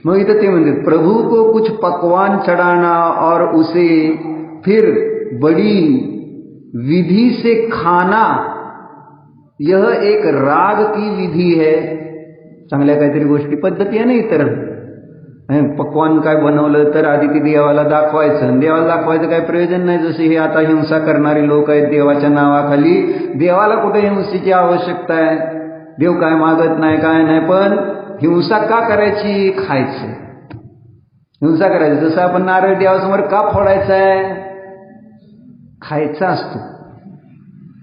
मग इथं ते म्हणतात प्रभू को कुछ पकवान चढ़ाना और उसे फिर बड़ी विधि से खाना, यह एक राग की विधी है. चांगल्या काहीतरी गोष्टी पद्धती आहे ना इतर. पक्वान काय बनवलं तर आधी ते देवाला दाखवायचं, देवाला दाखवायचं काय प्रयोजन नाही. जसे हे आता हिंसा करणारे लोक आहेत देवाच्या नावाखाली, देवाला कुठे हिंसेची आवश्यकता आहे, देव काय मागत नाही काय नाही, पण हिंसा का करायची, खायचं, हिंसा करायची. जसं आपण नारळ देवासमोर का फोडायचा आहे, खायचा असतो.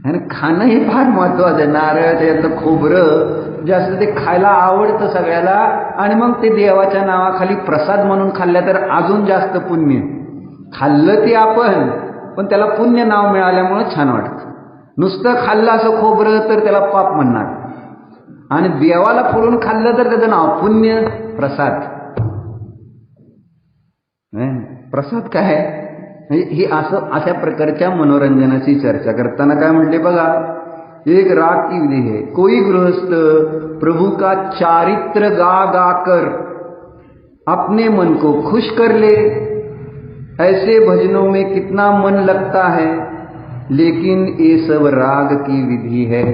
आणि खाणं हे फार महत्वाचं आहे. नारळ, त्यातलं खोबरं जास्त ते खायला आवडतं सगळ्याला, आणि मग ते देवाच्या नावाखाली प्रसाद म्हणून खाल्ल्या तर अजून जास्त पुण्य. खाल्लं ते आपण, पण त्याला पुण्य नाव मिळाल्यामुळं छान वाटतं. नुसतं खाल्लं असं खोबरं तर त्याला पाप म्हणणार, आणि देवाला फोडून खाल्लं तर त्याचं नाव पुण्य, प्रसाद. प्रसाद काय ही असं अशा प्रकारच्या मनोरंजनाची चर्चा करताना काय म्हटले बघा, एक राग की विधि है. कोई गृहस्थ प्रभु का चारित्र गा गा कर अपने मन को खुश कर ले, ऐसे भजनों में कितना मन लगता है, लेकिन ये सब राग की विधि है.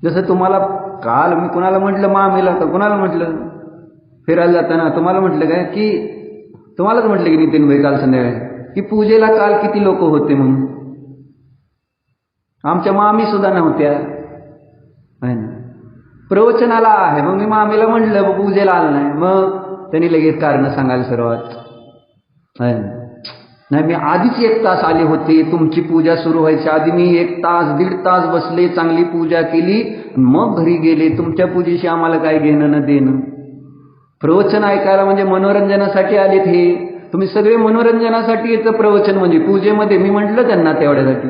जसं तुम्हाला काल मी कुणाला म्हटलं, मामीला तर कुणाला म्हटलं फिरायला जाताना, तुम्हाला म्हटलं काय की तुम्हालाच म्हटलं की नितीन भाई काल संध्याकाळी की पूजेला काल किती लोक होते म्हणून. आमच्या मामी सुद्धा नव्हत्या, प्रवचनाला आहे. मग मी मामीला म्हटलं पूजेला आलं नाही, मग त्यांनी लगेच कारण सांगायला सुरुवात. नाही मी आधीच 1 तास आले होते, तुमची पूजा सुरू व्हायच्या आधी मी 1 तास 1.5 तास बसले, चांगली पूजा केली, मग घरी गेले. तुमच्या पूजेशी आम्हाला काय घेणं न देणं. प्रवचन ऐकायला म्हणजे मनोरंजनासाठी आलेत हे, तुम्ही सगळे मनोरंजनासाठी येतं प्रवचन म्हणजे पूजेमध्ये. मी म्हटलं त्यांना तेवढ्यासाठी,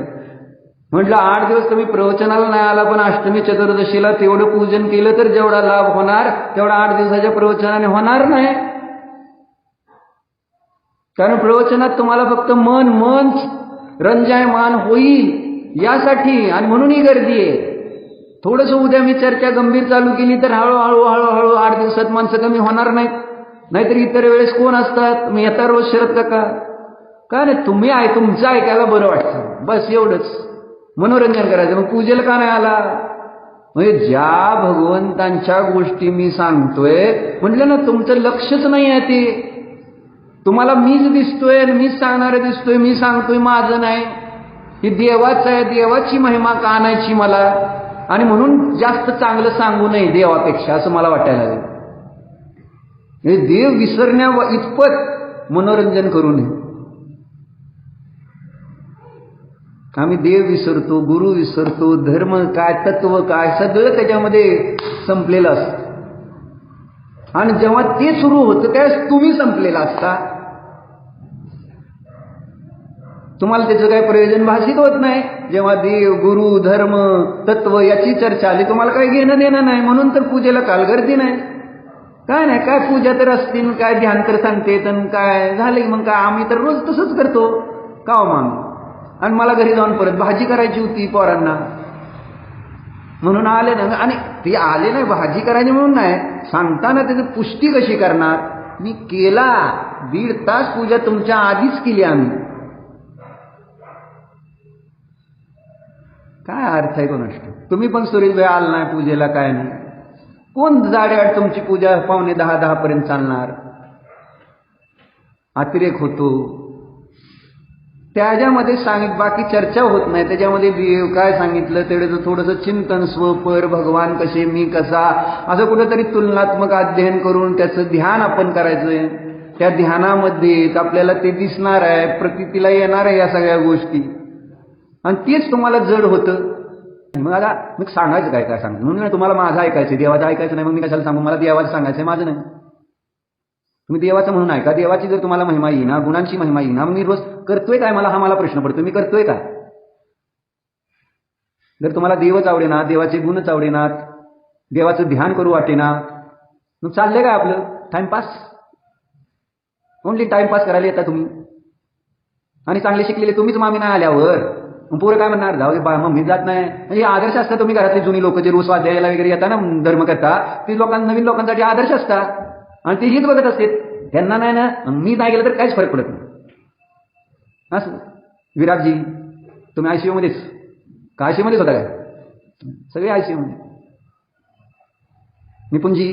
म्हटलं 8 दिवस तुम्ही प्रवचनाला नाही आला, पण अष्टमी चतुर्दशीला तेवढं पूजन केलं तर जेवढा लाभ होणार तेवढा 8 दिवसाच्या प्रवचनाने होणार नाही. कारण प्रवचनात तुम्हाला फक्त मन रंजायमान होईल यासाठी, आणि म्हणून ही गर्दी आहे. थोडंसं उद्या मी चर्चा गंभीर चालू केली तर हळूहळू 8 दिवसात माणसं कमी होणार नाहीत. नाहीतर इतर वेळेस कोण असतात, मी येता रोज शरद काका काय नाही, तुम्ही तुमचं ऐकायला बरं वाटतं, बस एवढंच मनोरंजन करायचं. मग पूजेला का नाही आला. म्हणजे ज्या भगवंतांच्या गोष्टी मी सांगतोय म्हटलं ना, तुमचं लक्षच नाही आहे. ते तुम्हाला मीच दिसतोय, मीच सांगणारे दिसतोय, मी सांगतोय माझं नाही. ही देवाचं आहे, देवाची महिमा का आणायची मला, आणि म्हणून जास्त चांगलं सांगू नये देवापेक्षा असं मला वाटायला लागलं. हे देव विसरण्या इतपत मनोरंजन करू नये. आम्ही देव विसरतो, गुरु विसरतो, धर्म काय, तत्व काय, सगळं त्याच्यामध्ये संपलेलं असतं. आणि जेव्हा ते सुरू होतं त्यावेळेस तुम्ही संपलेला असता. तुम्हाला त्याचं काही प्रयोजन भासित होत नाही. जेव्हा देव, गुरु, धर्म, तत्व याची चर्चा आली तुम्हाला काही घेणं देणं नाही. म्हणून तर पूजेला कालगर्दी नाही. काय नाही, काय पूजा तर असतील, काय ध्यान तर सांगते, तर काय झालं मग काय, आम्ही तर रोज तसंच करतो का हो मग. आणि मला घरी जाऊन परत भाजी करायची होती पोरांना म्हणून आले ना. आणि ते आले नाही भाजी करायची म्हणून नाही, सांगताना त्याची पुष्टी कशी करणार. मी केला 1.5 तास पूजा तुमच्या आधीच केली आम्ही. काय अर्थ आहे कोणाष्ट. तुम्ही पण सुरेश वेळ आला नाही पूजेला, काय नाही. कोण जाड्याआड तुमची पूजा 9:45 पर्यंत चालणार. अतिरेक होतो त्याच्यामध्ये. बाकी चर्चा होत नाही त्याच्यामध्ये. देव काय सांगितलं तेवढं थोडंसं चिंतन, स्वपर, भगवान कसे, मी कसा, असं कुठंतरी तुलनात्मक अध्ययन करून त्याचं ध्यान आपण करायचंय. त्या ध्यानामध्ये आपल्याला ते दिसणार आहे, प्रतीला येणार आहे या सगळ्या गोष्टी. आणि तेच तुम्हाला जड होतं. मग आता मग सांगायचं काय काय सांगायचं म्हणून तुम्हाला माझं ऐकायचं, देवाचं ऐकायचं नाही. मग मी कशाला सांगू, मला देवाचं सांगायचं आहे, माझं नाही. तुम्ही देवाचं म्हणून ऐका. देवाची जर तुम्हाला महिमा येईना, गुणांची महिमा येईना, मग मी रोज करतोय काय, मला हा प्रश्न पडतो, मी करतोय काय. जर तुम्हाला देवच आवडेना, देवाचे गुणच आवडेनात, देवाचं ध्यान करू वाटेना, मग चाललंय काय आपलं टाइमपास. ओनली टाइमपास करायला येता तुम्ही. आणि चांगले शिकलेले तुम्हीच मामी नाही आल्यावर पोरं काय म्हणणार, जाऊ बा मम्मी जात नाही. म्हणजे आदर्श असतात. तुम्ही घरातली जुनी लोक जे रोज स्वाध्यायाला वगैरे येतात ना, धर्म करता, ती लोकांना, नवीन लोकांसाठी आदर्श असतात. आणि ते हीच बघत असते. त्यांना नाही ना, मी नाही गेलं तर काहीच फरक पडत नाही. असं विराटजी तुम्ही ICU मध्येच का, ICU मध्येच होता काय, सगळे ICU मध्ये. निपुणजी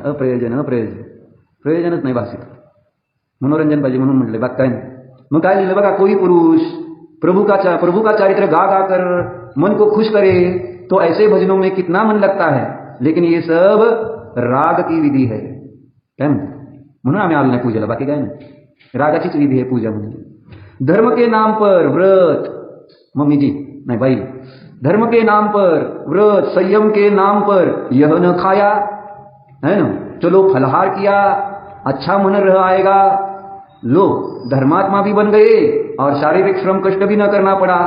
अप्रयोजन प्रयोजनच नाही भाषेत. मनोरंजन पाहिजे म्हणून म्हटलं, बाग काय नाही. मग काय लिहिलं बघा, कोई पुरुष प्रभु का चारित्र गा गा कर मन को खुश करे तो ऐसे भजनों में कितना मन लगता है, लेकिन ये सब राग की विधी है. काय म्हणून आम्ही आलो नाही पूजेला, बाकी काय नाही. रागाचीच विधी आहे पूजा म्हणजे. धर्म के नाम पर व्रत, मम्मी जी नाही बाई, धर्म के नाम पर व्रत, संयम के नाम पर यह न खाया है ना, चलो फलहार किया, अच्छा मन रह आएगा, लो धर्मात्मा भी बन गए और शारीरिक श्रम कष्ट भी न करना पड़ा.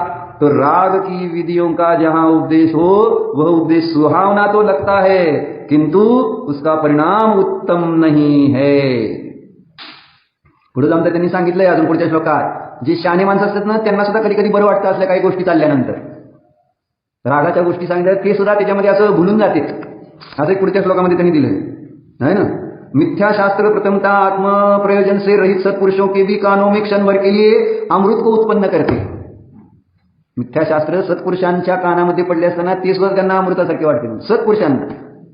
तो राग की विधियों का जहां उपदेश हो वह उपदेश सुहावना तो लगता है, किंतु उसका परिणाम उत्तम नहीं है. पुढे जाऊन त्यांनी सांगितलंय अजून पुढच्या श्लोकात, जे शहाणे माणसं असतात ना त्यांना सुद्धा कधी कधी बरं वाटतं असल्या काही गोष्टी चालल्यानंतर. रागाच्या गोष्टी सांगितल्या ते सुद्धा त्याच्यामध्ये असं भुलून जाते. असं पुढच्या श्लोकामध्ये त्यांनी दिलंय है ना. मिथ्या शास्त्र प्रथमतः आत्म प्रयोजन से रहित सत्पुरुषों के भी कानों में क्षण भर के लिए अमृत को उत्पन्न करते. मिथ्याशास्त्र सत्पुरुषांच्या कानामध्ये पडले असताना ते सुद्धा त्यांना अमृतासारखे वाटते सत्पुरुषांना.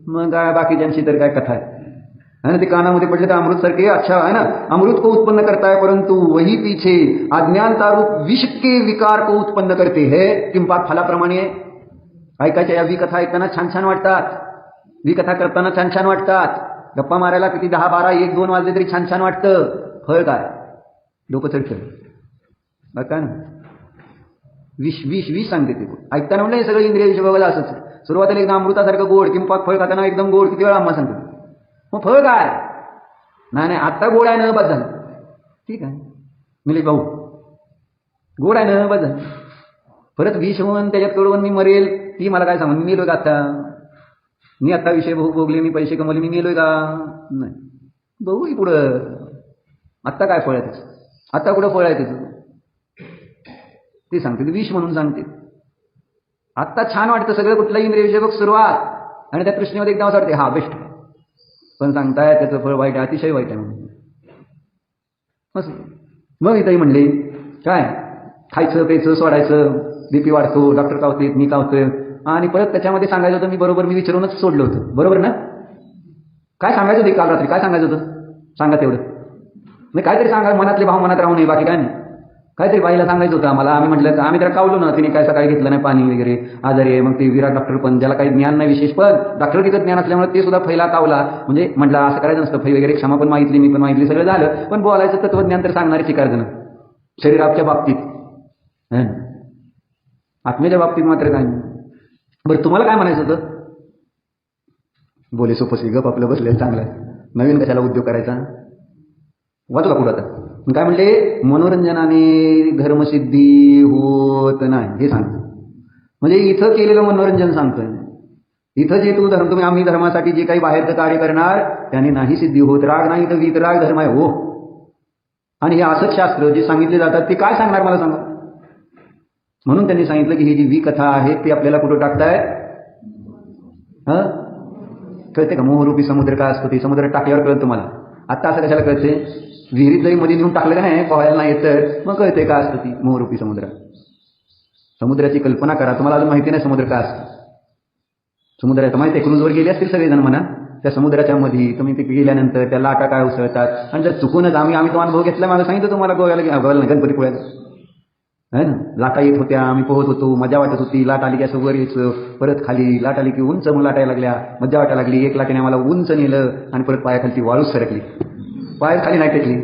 मग काय बाकीच्यांची तर काय कथा है ना, ते कानामध्ये पडले तर अमृत सारखे अच्छा है ना, अमृत को उत्पन्न करता है, परंतु वही पीछे अज्ञानतारूप विष के विकार को उत्पन्न करते है. किंपाक फलाप्रमाणे. ऐकायच्या या विकथा ऐकताना छान छान वाटतात, विकथा करताना छान छान वाटतात, गप्पा मारायला किती 10, 12, 1, 2 वाजले तरी छान छान वाटतं. फळ काय, डोकं चढतं काय ना. विष विष विष सांगते ते ऐकताना. म्हणलं हे सगळं इंद्रिय विषय बघा असंच. सुरुवातीला एकदम अमृतासारखं गोड, किंपाक फळ खाताना एकदम गोड, किती वेळा आम्हा सांगतो. मग फळ काय, नाही नाही आत्ता गोड आहे ना, बस झालं. ठीक आहे मिले भाऊ, गोड आहे ना, बस झालं. परत विष होऊन त्याच्यात कडवून मी मरेल, ती मला काय सांगून मी मेलोय का आता, मी आता विषय भोगले, मी पैसे कमवले, मी मेलोय का नाही. बघू की पुढं आत्ता काय फळ आहे त्याचं, आत्ता कुठं फळ आहे त्याचं ते सांगते. विष म्हणून सांगते. आत्ता छान वाटतं सगळं, कुठलाही इंद्रिय विषय बघ सुरुवात, आणि त्या तृष्णेमध्ये एकदम असं वाटते हा बेस्ट, पण सांगताय त्याचं फळ वाईट आहे, अतिशय वाईट आहे म्हणून. मग इथंही म्हणले काय, खायचं प्यायचं सोडायचं, BP वाढतो, डॉक्टर कावते, मी कावतोय, आणि परत त्याच्यामध्ये सांगायचं होतं मी बरोबर, मी विचारूनच सोडलं होतं बरोबर ना. काय सांगायचं होतं काल रात्री, काय सांगायचं होतं सांगा तेवढं, मी काहीतरी सांगा, मनातले भाव मनात राहू नये, बाकी काय नाही. काहीतरी बाईला सांगायचं होतं आम्हाला. आम्ही म्हटलं तर आम्ही त्याला कावलो ना, तिने काय सकाळी घेतलं नाही पाणी वगैरे, आजारी आहे. मग ते विराट डॉक्टर पण, ज्याला काही ज्ञान नाही विशेष, पण डॉक्टर तिथं ज्ञान असल्यामुळे ते सुद्धा फैला कावला. म्हणजे म्हटलं असं करायचं नसतं, फै वगैरे क्षमा पण मागितली, मी पण मागितली, सगळं झालं. पण बोलायचं तत्वज्ञान तर सांगणारे चिकारजण शरीराच्या बाबतीत, आत्म्याच्या बाबतीत मात्र काय. बरं तुम्हाला काय म्हणायचं होतं? बोले सोपसी गप आपलं बसलेलं चांगलं आहे, नवीन कशाला उद्योग करायचा. वाचू का पुढं आता? काय म्हणले? मनोरंजनाने धर्मसिद्धी होत नाही हे सांगतं. म्हणजे इथं केलेलं मनोरंजन सांगतोय. इथं जे तुम्ही आम्ही धर्मासाठी जे काही बाहेरचं कार्य करणार त्याने नाही सिद्धी होत. राग नाही तर वीतराग धर्म आहे हो. आणि हे असंच शास्त्र जे सांगितले जातात ते काय सांगणार मला सांगा. म्हणून त्यांनी सांगितलं की ही जी विकथा आहे ती आपल्याला कुठं टाकताय? कळते का? मोहरूपी समुद्र काय असतो ते समुद्रात टाकल्यावर कळत तुम्हाला. आत्ता असं कशाला कळते? विहिरीत जरी मध्ये नेऊन टाकलं का नाही पोहायला नाही येत तर मग कळते का असतं ती मोहरूपी समुद्र. समुद्राची कल्पना करा. तुम्हाला अजून माहिती नाही समुद्र काय असतं. समुद्राचं माहिती आहे, क्रूजवर गेले असतील सगळेजण म्हणा. त्या समुद्राच्या मध्ये तुम्ही तिथे गेल्यानंतर त्या लाटा काय उसळतात. आणि जर चुकूनच आम्ही तो अनुभव घेतला, मला सांगितलं तुम्हाला गोव्याला गणपतीपुळ्याला आहे ना, लाटा येत होत्या, आम्ही पोहत होतो, मजा वाटत होती. लाट आली की असं वर यायचं, परत खाली, लाट आली की उंच मग लाटायला लागल्या, मजा वाटायला लागली. एक लाटेने आम्हाला उंच नेलं आणि परत पायाखालची वाळूच सरकली, पाय खाली नाही टेकली.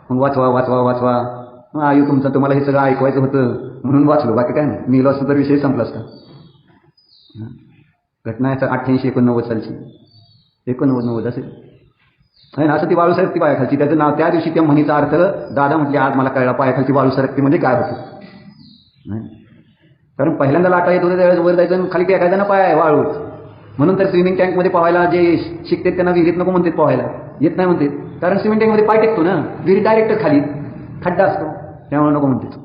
मग वाचवा वाचवा वाचवा. मग आयु तुमचं, तुम्हाला हे सगळं ऐकवायचं होतं म्हणून वाचलो, बाकी काय नाही. मेलो असतं तर विषय संपला असता. घटना आहे 88-89 सालची, 89 असेल आहे ना. असं ती वाळू सरकती पायाखालची. त्याचं नाव त्या दिवशी त्या म्हणीचा अर्थ दादा म्हटले आज मला कळला, पायाखालची वाळू सरकती म्हणजे काय होतं. कारण पहिल्यांदा लाटा येत होते त्यावेळेस वर जायचं खाली टेकायचं ना पाय वाळू. म्हणून तर स्विमिंग टँकमध्ये पोहायला जे शिकतात त्यांना विहिरीत नको म्हणतात पोहायला, येत नाही म्हणतात. कारण स्विमिंग टँकमध्ये पाय टेकतो ना, विहिरी डायरेक्ट खाली खड्डा असतो त्यामुळे नको म्हणतात.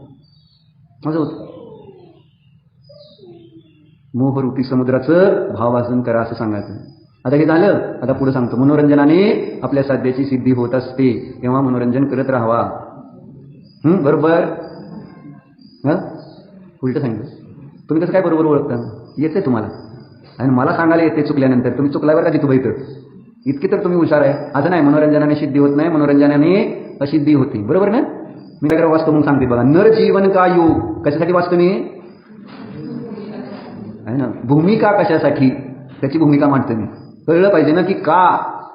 असं होतं. मोहरूपी समुद्राचं भावासन करा असं सांगायचं. आता हे झालं. आता पुढे सांगतो, मनोरंजनाने आपल्या साध्याची सिद्धी होत असते तेव्हा मनोरंजन करत राहावा. बरोबर. उलट सांगितलं. तुम्ही कसं काय बरोबर ओळखता? येते तुम्हाला आणि मला सांगायला येते चुकल्यानंतर. तुम्ही चुकल्यावर का तिथं बैठक इतकी तर तुम्ही हुशार आहे. असं नाही मनोरंजनाने सिद्धी होत नाही, मनोरंजनाने असिद्धी होती. बरोबर ना? मी काय वाचतो मग सांगते बघा. नर जीवन का योग कशासाठी वाचतो मी आहे ना. भूमिका कशासाठी, त्याची भूमिका मांडतो मी. कळलं पाहिजे ना की का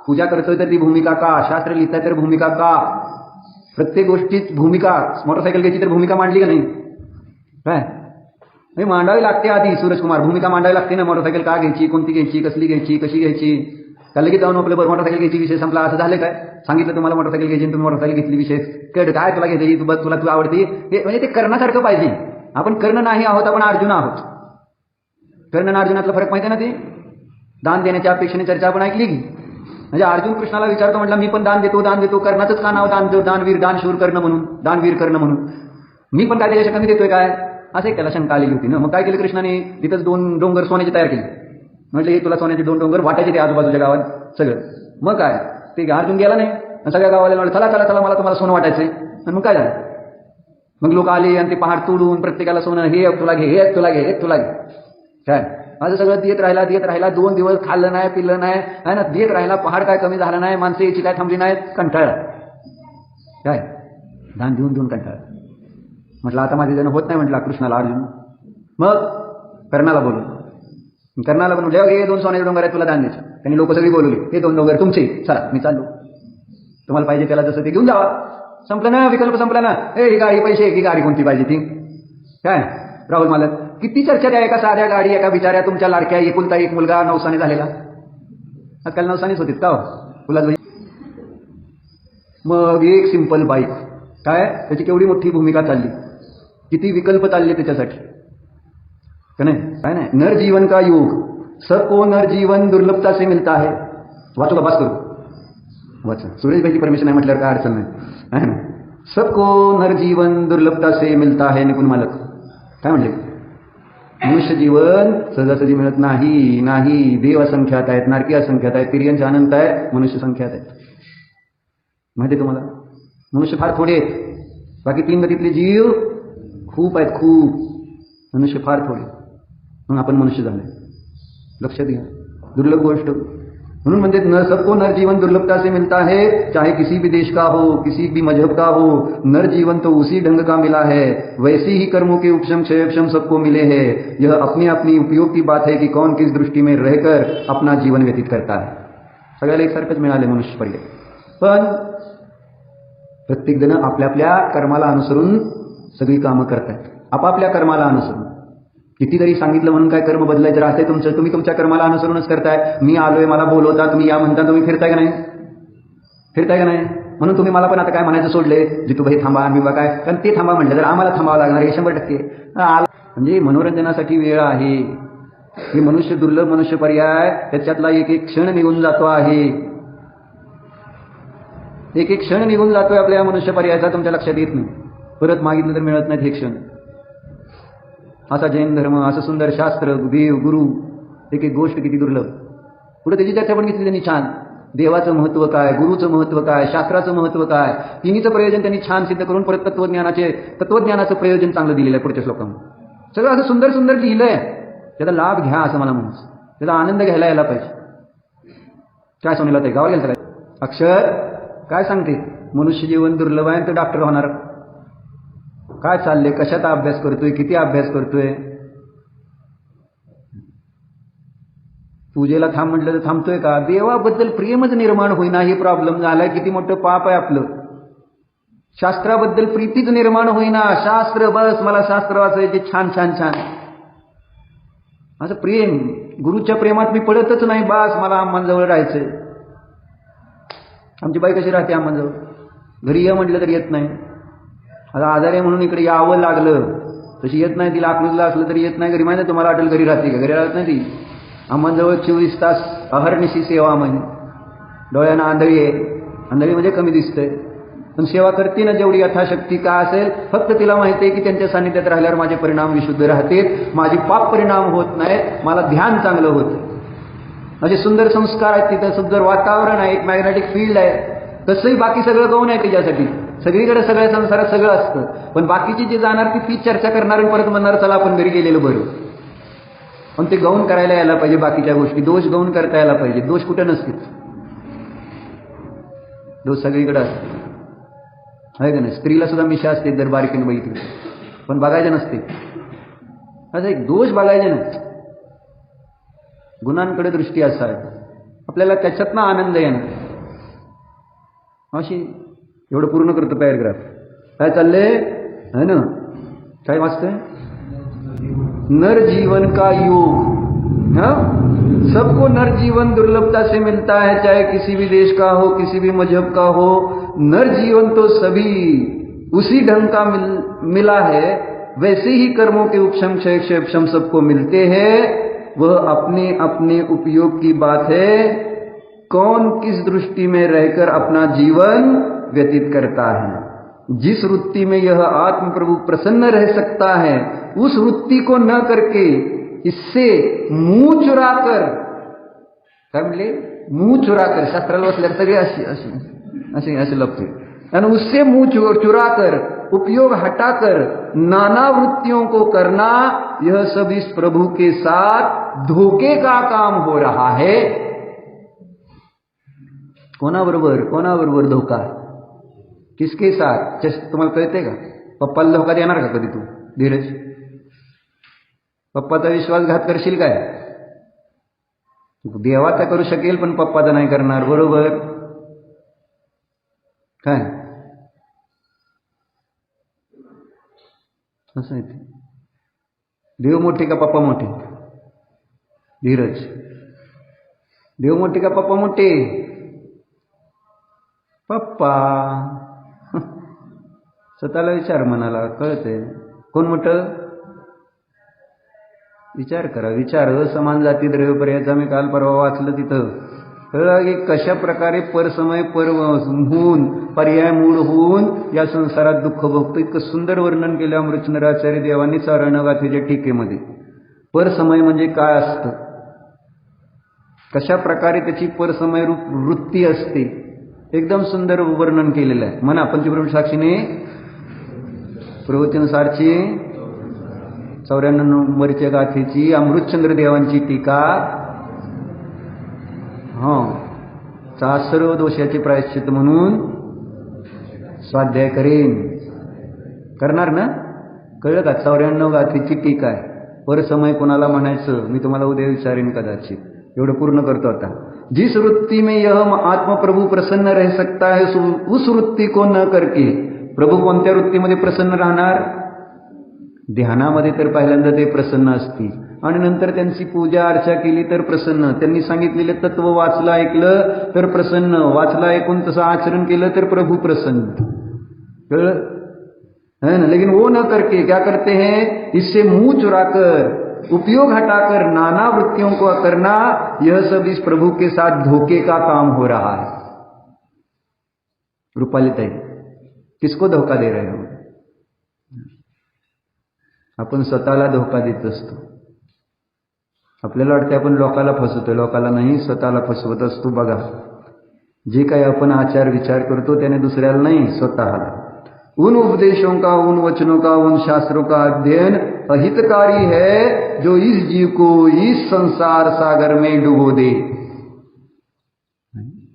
पूजा करतोय तर ती भूमिका का, शास्त्र लिहिताय तर भूमिका का, प्रत्येक गोष्टीत भूमिका. मोटरसायकल घ्यायची तर भूमिका मांडली का नाही? काय मांडावी लागते आधी. सूरजकुमार भूमिका मांडावी लागते ना. मोटरसायकल का घ्यायची, कोणती घ्यायची, कसली घ्यायची, कशी घ्यायची. त्याला लगेच जाऊन आपलं बरं मोटरसायकल घ्यायची विषय संपला असं झालं काय? सांगितलं तुम्हाला मोटरसायकल घ्यायची, तुम्ही मोटरसायकल घेतली, विषय कळ काय तुला घ्यायची, तुला तू आवडती. हे म्हणजे ते करण्यासारखं पाहिजे. आपण कर्ण नाही आहोत, आपण अर्जुन आहोत. कर्ण आणि अर्जुनातला फरक माहिती आहे ना. ते दान देण्याच्या अपेक्षेने चर्चा आपण ऐकली की. म्हणजे अर्जुन कृष्णाला विचारतो म्हटलं मी पण दान देतो. कर्णाचंच का नाव दानवीर, दानशूर कर्ण म्हणून, दानवीर कर्ण म्हणून. मी पण काय त्याच्या शकाने देतोय काय असं एक त्याला शंका आलेली होती ना. मग काय केलं कृष्णाने? तिथंच 2 डोंगर सोन्याचे तयार केले. म्हटलं हे तुला सोन्याचे 2 डोंगर वाटायचे ते आजूबाजूच्या गावात सगळं. मग काय ते अर्जुन गेला नाही. सगळ्या गावाला म्हटलं चला चला चला मला तुम्हाला सोनं वाटायचंय. आणि मग काय झालं? मग लोक आले आणि ते पहाड तोडून प्रत्येकाला सोनं, हे तुला घे, हे तुला घे, हे तुला घे. काय असं सगळं देत राहिला. 2 दिवस खाल्लं नाही, पिल्लं नाही आहे ना. देत राहिला. पहाड काय कमी झाला नाही, माणसं याची काय थांबली नाहीत. कंटाळा काय दान देऊन कंटाळा. म्हटलं आता माझे जण होत नाही म्हटलं कृष्णाला अर्जुन. मग कर्णाला बोलवलं. कर्णाला पण म्हटलं हे 2 सोन्याचे डोंगर आहेत तुला दान द्यायचं. त्यांनी लोक सगळी बोलवली. हे 2 डोंगर तुमचे, चला मी चाललो. तुम्हाला पाहिजे त्याला जसं ते घेऊन जावा. संपलं ना, विकल्प संपला ना. ही गाडी पैसे, ही गाडी कोणती पाहिजे ती काय राहुल मालक. किती चर्चा द्या एका साध्या गाडी, एका बिचाऱ्या तुमच्या लाडक्या एकुलता एक मुलगा नवसाने झालेला. आजकाल नवसानेच होतीत का फुलात. मग एक सिंपल बाईक काय त्याची केवढी मोठी भूमिका चालली, किती विकल्प चालले त्याच्यासाठी का नाही. काय नाही. नर जीवन का योग, सबको नर जीवन दुर्लभता से मिळता है. वाचू का? पास करू वाचा. सुरेश भाईची परमिशन आहे म्हटल्यावर काय अडचण नाही ना. सबको नर जीवन दुर्लभता से मिळता है. निपुण मालक काय म्हणले? मनुष्य जीवन सहजासहजी मिळत नाही. देव असंख्यात आहेत, नारकी असंख्यात आहेत, तिर्यंचे अनंत आहेत, मनुष्य संख्यात आहेत. माहिती आहे तुम्हाला? मनुष्य फार थोडे आहेत. बाकी 3 गतीतले जीव खूप आहेत, खूप. मनुष्य फार थोडे. मग आपण मनुष्य झाले. लक्षात घ्या. दुर्लभ गोष्ट. म्हणून म्हणजे न सबको नर जीवन दुर्लभता से मिलता है, चाहे किसी भी देश का हो, किसी भी मजहब का हो, नर जीवन तो उसी ढंग का मिला है। वैसे ही कर्मों के उपशम क्षयक्षम सबको मिले हैं। यह अपनी अपनी उपयोग की बात है कि कौन किस दृष्टी में रहकर अपना जीवन व्यतीत करता है। सगळ्याला एकसारखंच मिळाले मनुष्य पर्याय, पण प्रत्येक जण आपल्या आपल्या कर्माला अनुसरून सगळी कामं करतात, आपापल्या कर्माला अनुसरून। कितीतरी सांगितलं म्हणून काय कर्म बदलायचं राहते तुमचं? तुम्ही तुमच्या कर्माला अनुसरूनच करताय। मी आलोय, मला बोलवता, तुम्ही या म्हणता, तुम्ही फिरताय का नाही? फिरताय का नाही? म्हणून तुम्ही मला पण आता काय म्हणायचं सोडले, जितूबाई थांबा मी काय, कारण ते थांबा म्हटलं तर आम्हाला थांबावं लागणार हे 100%। म्हणजे मनोरंजनासाठी वेळ आहे, हे मनुष्य दुर्लभ मनुष्य पर्याय, त्याच्यातला एक एक क्षण निघून जातो आहे, एक एक क्षण निघून जातोय आपल्या मनुष्य पर्यायाचा, तुमच्या लक्षात येत नाही। परत मागितलं तर मिळत नाहीत हे क्षण। असा जैन धर्म, असं सुंदर शास्त्र, देव, गुरु, एक एक गोष्ट किती दुर्लभ। पुढे त्याची चर्चा पण घेतली त्यांनी छान। देवाचं महत्व काय, गुरुचं महत्व काय, शास्त्राचं महत्व काय, तिन्हीचं प्रयोजन त्यांनी छान सिद्ध करून परत तत्वज्ञानाचं प्रयोजन चांगलं दिलेलं आहे पुढच्या श्लोकामध्ये। सगळं असं सुंदर सुंदर लिहिलंय, त्याचा लाभ घ्या असं मला म्हणायचं, त्याचा आनंद घ्यायला यायला पाहिजे। काय सोनीला ते गावाला गेलं काय अक्षर काय सांगते, मनुष्य जीवन दुर्लभ आहे, तो डॉक्टर होणार। काय चाललंय, कशाचा अभ्यास करतोय, किती अभ्यास करतोय? पूजेला थांब म्हटलं तर थांबतोय का? देवाबद्दल प्रेमच निर्माण होईना, हे प्रॉब्लेम झालाय। किती मोठं पाप आहे आपलं। शास्त्राबद्दल प्रीतीच निर्माण होईना, शास्त्र बस मला शास्त्र वाचायचे, छान छान छान असं प्रेम। गुरुच्या प्रेमात मी पडतच नाही, बस मला अम्मांजवळ राहायचंय। आमची बाई कशी राहते अम्मांजवळ? घरी ये म्हटलं तर येत नाही। आता आजारी म्हणून इकडे यावं लागलं, तशी येत नाही। तिला अकलूजला असलं तरी येत नाही घरी। माहिती तुम्हाला वाटेल घरी राहते का? घरी राहत नाही ती। अम्मांजवळ 24 तास अहर्निशी सेवा, म्हणजे डोळ्यांना आंधळी आहे, आंधळी म्हणजे कमी दिसतंय, पण सेवा करते ना जेवढी यथाशक्ती का असेल। फक्त तिला माहिती आहे की त्यांच्या सानिध्यात राहिल्यावर माझे परिणाम विशुद्ध राहतील, माझी पाप परिणाम होत नाहीत, मला ध्यान चांगलं होतं। असे सुंदर संस्कार आहेत तिथं, सुंदर वातावरण आहे, एक मॅग्नेटिक फील्ड आहे। तसंही बाकी सगळं गौण आहे तिच्यासाठी। सगळीकडे सगळ्या संसारात सगळं असतं, पण बाकीची जी जाणार ती चर्चा करणार आणि परत म्हणणार चला आपण घरी गेलेलो बरं। पण ते गौण करायला यायला पाहिजे, बाकीच्या गोष्टी दोष गौण करता यायला पाहिजे। दोष कुठे नसते, दोष सगळीकडे असते, आहे का नाही? स्त्रीला सुद्धा मिशा असते जर बारीकीने बघितली, पण बघायचे नसते। असं एक दोष बघायचे नाही, गुणांकडे दृष्टी असावी, आपल्याला त्याच्यातनं आनंद येणार। अशी एवढं पूर्ण करतो पॅराग्राफ। काय चाललंय है ना? काय वाचतंय? नर जीवन का योग। हाँ, सबको नर जीवन दुर्लभता से मिलता है, चाहे किसी भी देश का हो, किसी भी मजहब का हो। नर जीवन तो सभी उसी ढंग का मिला है। वैसे ही कर्मों के उपशम क्षयक्षम सबको मिलते हैं। वह अपने अपने उपयोग की बात है, कौन किस दृष्टि में रहकर अपना जीवन व्यतीत करता है। जिस वृत्ति में यह आत्म प्रभु प्रसन्न रह सकता है, उस वृत्ति को न करके इससे मुंह चुराकर, काय म्हणले? मुंह चुराकर, शास्त्राला बसल्यावर सगळे असे असे असे असे लगते, आणि उससे मुंह चुराकर, उपयोग हटाकर नाना वृत्तियों को करना, यह सब इस प्रभु के साथ धोखे का काम हो रहा है। कोणाबरोबर धोका? किसके साथ? तुम्हाला कळते का? पप्पाला धोका देणार का कधी तू? धीरज, पप्पाचा विश्वासघात करशील काय? देवाचा करू शकेल पण पप्पाचा नाही करणार, बरोबर? काय असं आहे ते? देव मोठे का पप्पा मोठे? धीरज, देव मोठे का पप्पा मोठे? पप्पा। स्वतःला विचार, मनाला कळते कोण मोठं? विचार करा, विचार। असमान जाती द्रव्य पर्यायाचा मी काल परवा वाचलं, तिथं कळलं की कशा प्रकारे परसमय होऊन पर्याय मूळ होऊन या संसारात दुःख भोगतो। इतकं सुंदर वर्णन केलं अमृतचंद्राचार्य देवांनी चारणगाथेच्या टीकेमध्ये। परसमय म्हणजे काय असतं, कशा प्रकारे त्याची परसमय वृत्ती असते, एकदम सुंदर वर्णन केलेलं आहे। म्हणा पंचब्रह्म साक्षीने प्रवचन सारची 94 नंबरच्या गाथेची अमृतचंद्र देवांची टीका चा सर्व दोषाचे प्रायश्चित म्हणून स्वाध्याय करेन. करणार ना? कळलं का? 94 गाथेची टीका आहे. पर समय कोणाला म्हणायचं मी तुम्हाला उद्या विचारेन कदाचित. एवढं पूर्ण करतो आता. जिस वृत्ति में यह आत्मा प्रभु प्रसन्न रह सकता है उस वृत्ति को न करके. प्रभू कोणत्या वृत्तीमध्ये प्रसन्न राहणार? ध्यानामध्ये तर पहिल्यांदा ते प्रसन्न असतील आणि नंतर त्यांची पूजा अर्चा केली तर प्रसन्न. त्यांनी सांगितलेले तत्व वाचलं ऐकलं तर प्रसन्न. वाचलं ऐकून तसं आचरण केलं तर प्रभु प्रसन्न. कळलं है ना? लेकिन वो न करके क्या करते हैं? इससे मुंह चुराकर उपयोग हटाकर नाना वृत्तियों को करना, यह सब इस प्रभु के साथ धोखे का काम हो रहा है. रूपाली ताई, किसको धोखा दे रहे हो? आपण स्वतःला धोका देत असतो. आपल्याला वाटते आपण लोकाला फसवतो, लोकाला नाही स्वतःला फसवत असतो. बघा, जे काही आपण आचार विचार करतो त्याने दुसऱ्याला नाही स्वतःला. उन उपदेशों का, उन वचनों का, उन शास्त्रों का अध्ययन अहितकारी है जो इस जीव को इस संसार सागर में डुबो दे.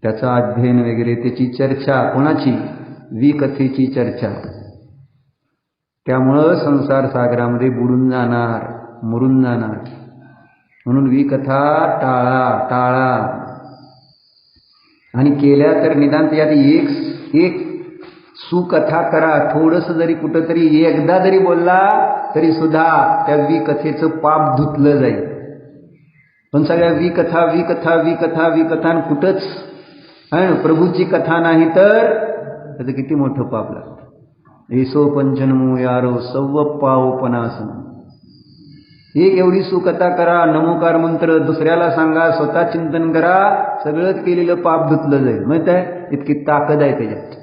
त्याचा अध्ययन वगैरे त्याची चर्चा कोणाची? विकथेची चर्चा. त्यामुळं संसार सागरामध्ये बुडून जाणार, मरून जाणार. म्हणून विकथा टाळा. आणि केल्या तर निदान त्यात एक सुकथा करा. थोडंसं जरी कुठंतरी एकदा जरी बोलला तरी सुद्धा त्या विकथेचं पाप धुतलं जाईल. पण सगळ्या विकथा आणि कुठंच प्रभूची कथा नाही तर त्याचं किती मोठं पाप लागतं. येसो पंचनमो यारो सव्व पावपनासन. एक एवढी सुकथा करा, नमोकार मंत्र दुसऱ्याला सांगा, स्वतः चिंतन करा, सगळंच केलेलं पाप धुतलं जाईल. माहित आहे? इतकी ताकद आहे त्याच्यात.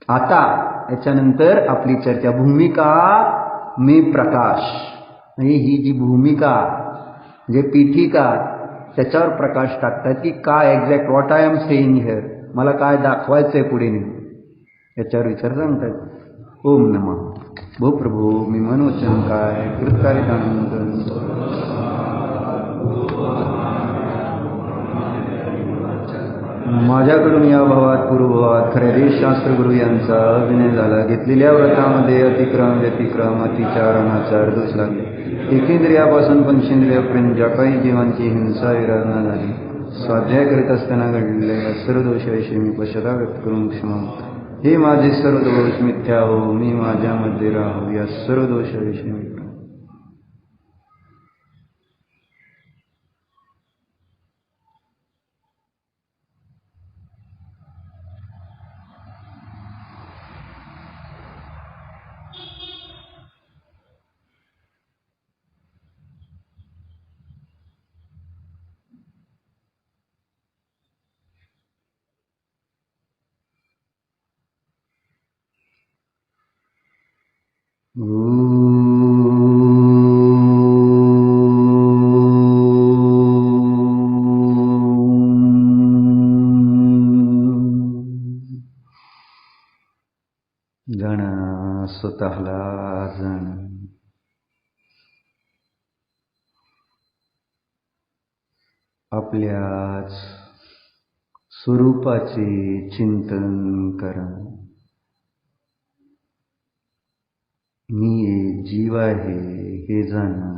आता याच्यानंतर आपली चर्चा भूमिका में प्रकाश. ही जी भूमिका जे पीठिका त्याच्यावर प्रकाश टाकतात की काय exact what I am saying here, मला काय दाखवायचंय पुढे नाही, याच्यावर विचार सांगतात. ओम नमः. भो प्रभू मी मनोचन काय कृतकार्यतानंतर माझ्याकडून या भावात पूर्वभावात खरे शास्त्र गुरु यांचा अभिनय झाला. घेतलेल्या व्रतामध्ये अतिक्रम व्यतिक्रम अतिचार अनाचार दोष लागले. एकेंद्रियापासून पंचेंद्रियापर्यंत ज्या काही जीवांची हिंसा विराधना झाली, स्वाध्याय करीत असताना घडलेल्या सर्व दोषाविषयी मी पश्चाताप व्यक्त करून क्षमा. हे माझे सर्व दोष मिथ्या हो, मी माझ्यामध्ये राहो. या सर्व दोषाविषयी मी जाणा स्वतःला जाण. आपल्याच स्वरूपाचे चिंतन करा. मी एक जीव आहे हे जाणा.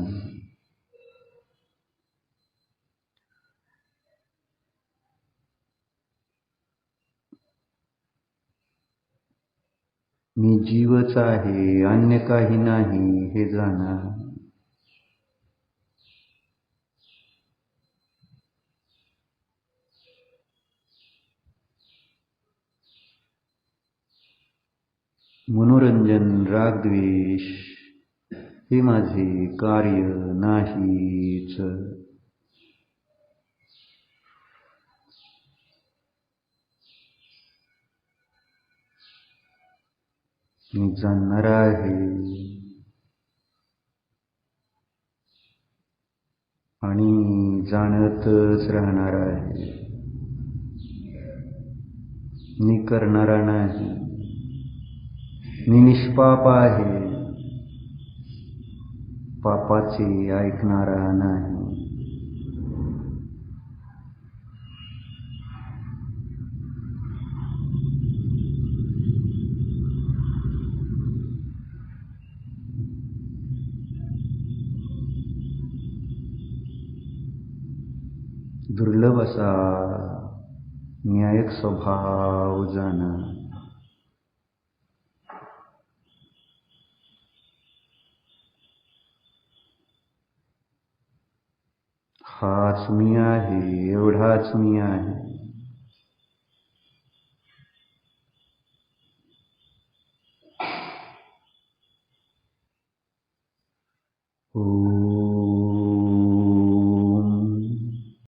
मी जीवच आहे, अन्य काही नाही हे जाणा. मनोरंजन रागद्वेष हे माझे कार्य नाहीच. मी जाणणार आहे आणि जाणतच राहणार आहे. मी करणारा नाही. मी निष्पाप आहे, पापाचे ऐकणारा नाही. दुर्लभ असा न्यायक स्वभाव जाणं. हाच मी आहे, एवढाच मी आहे.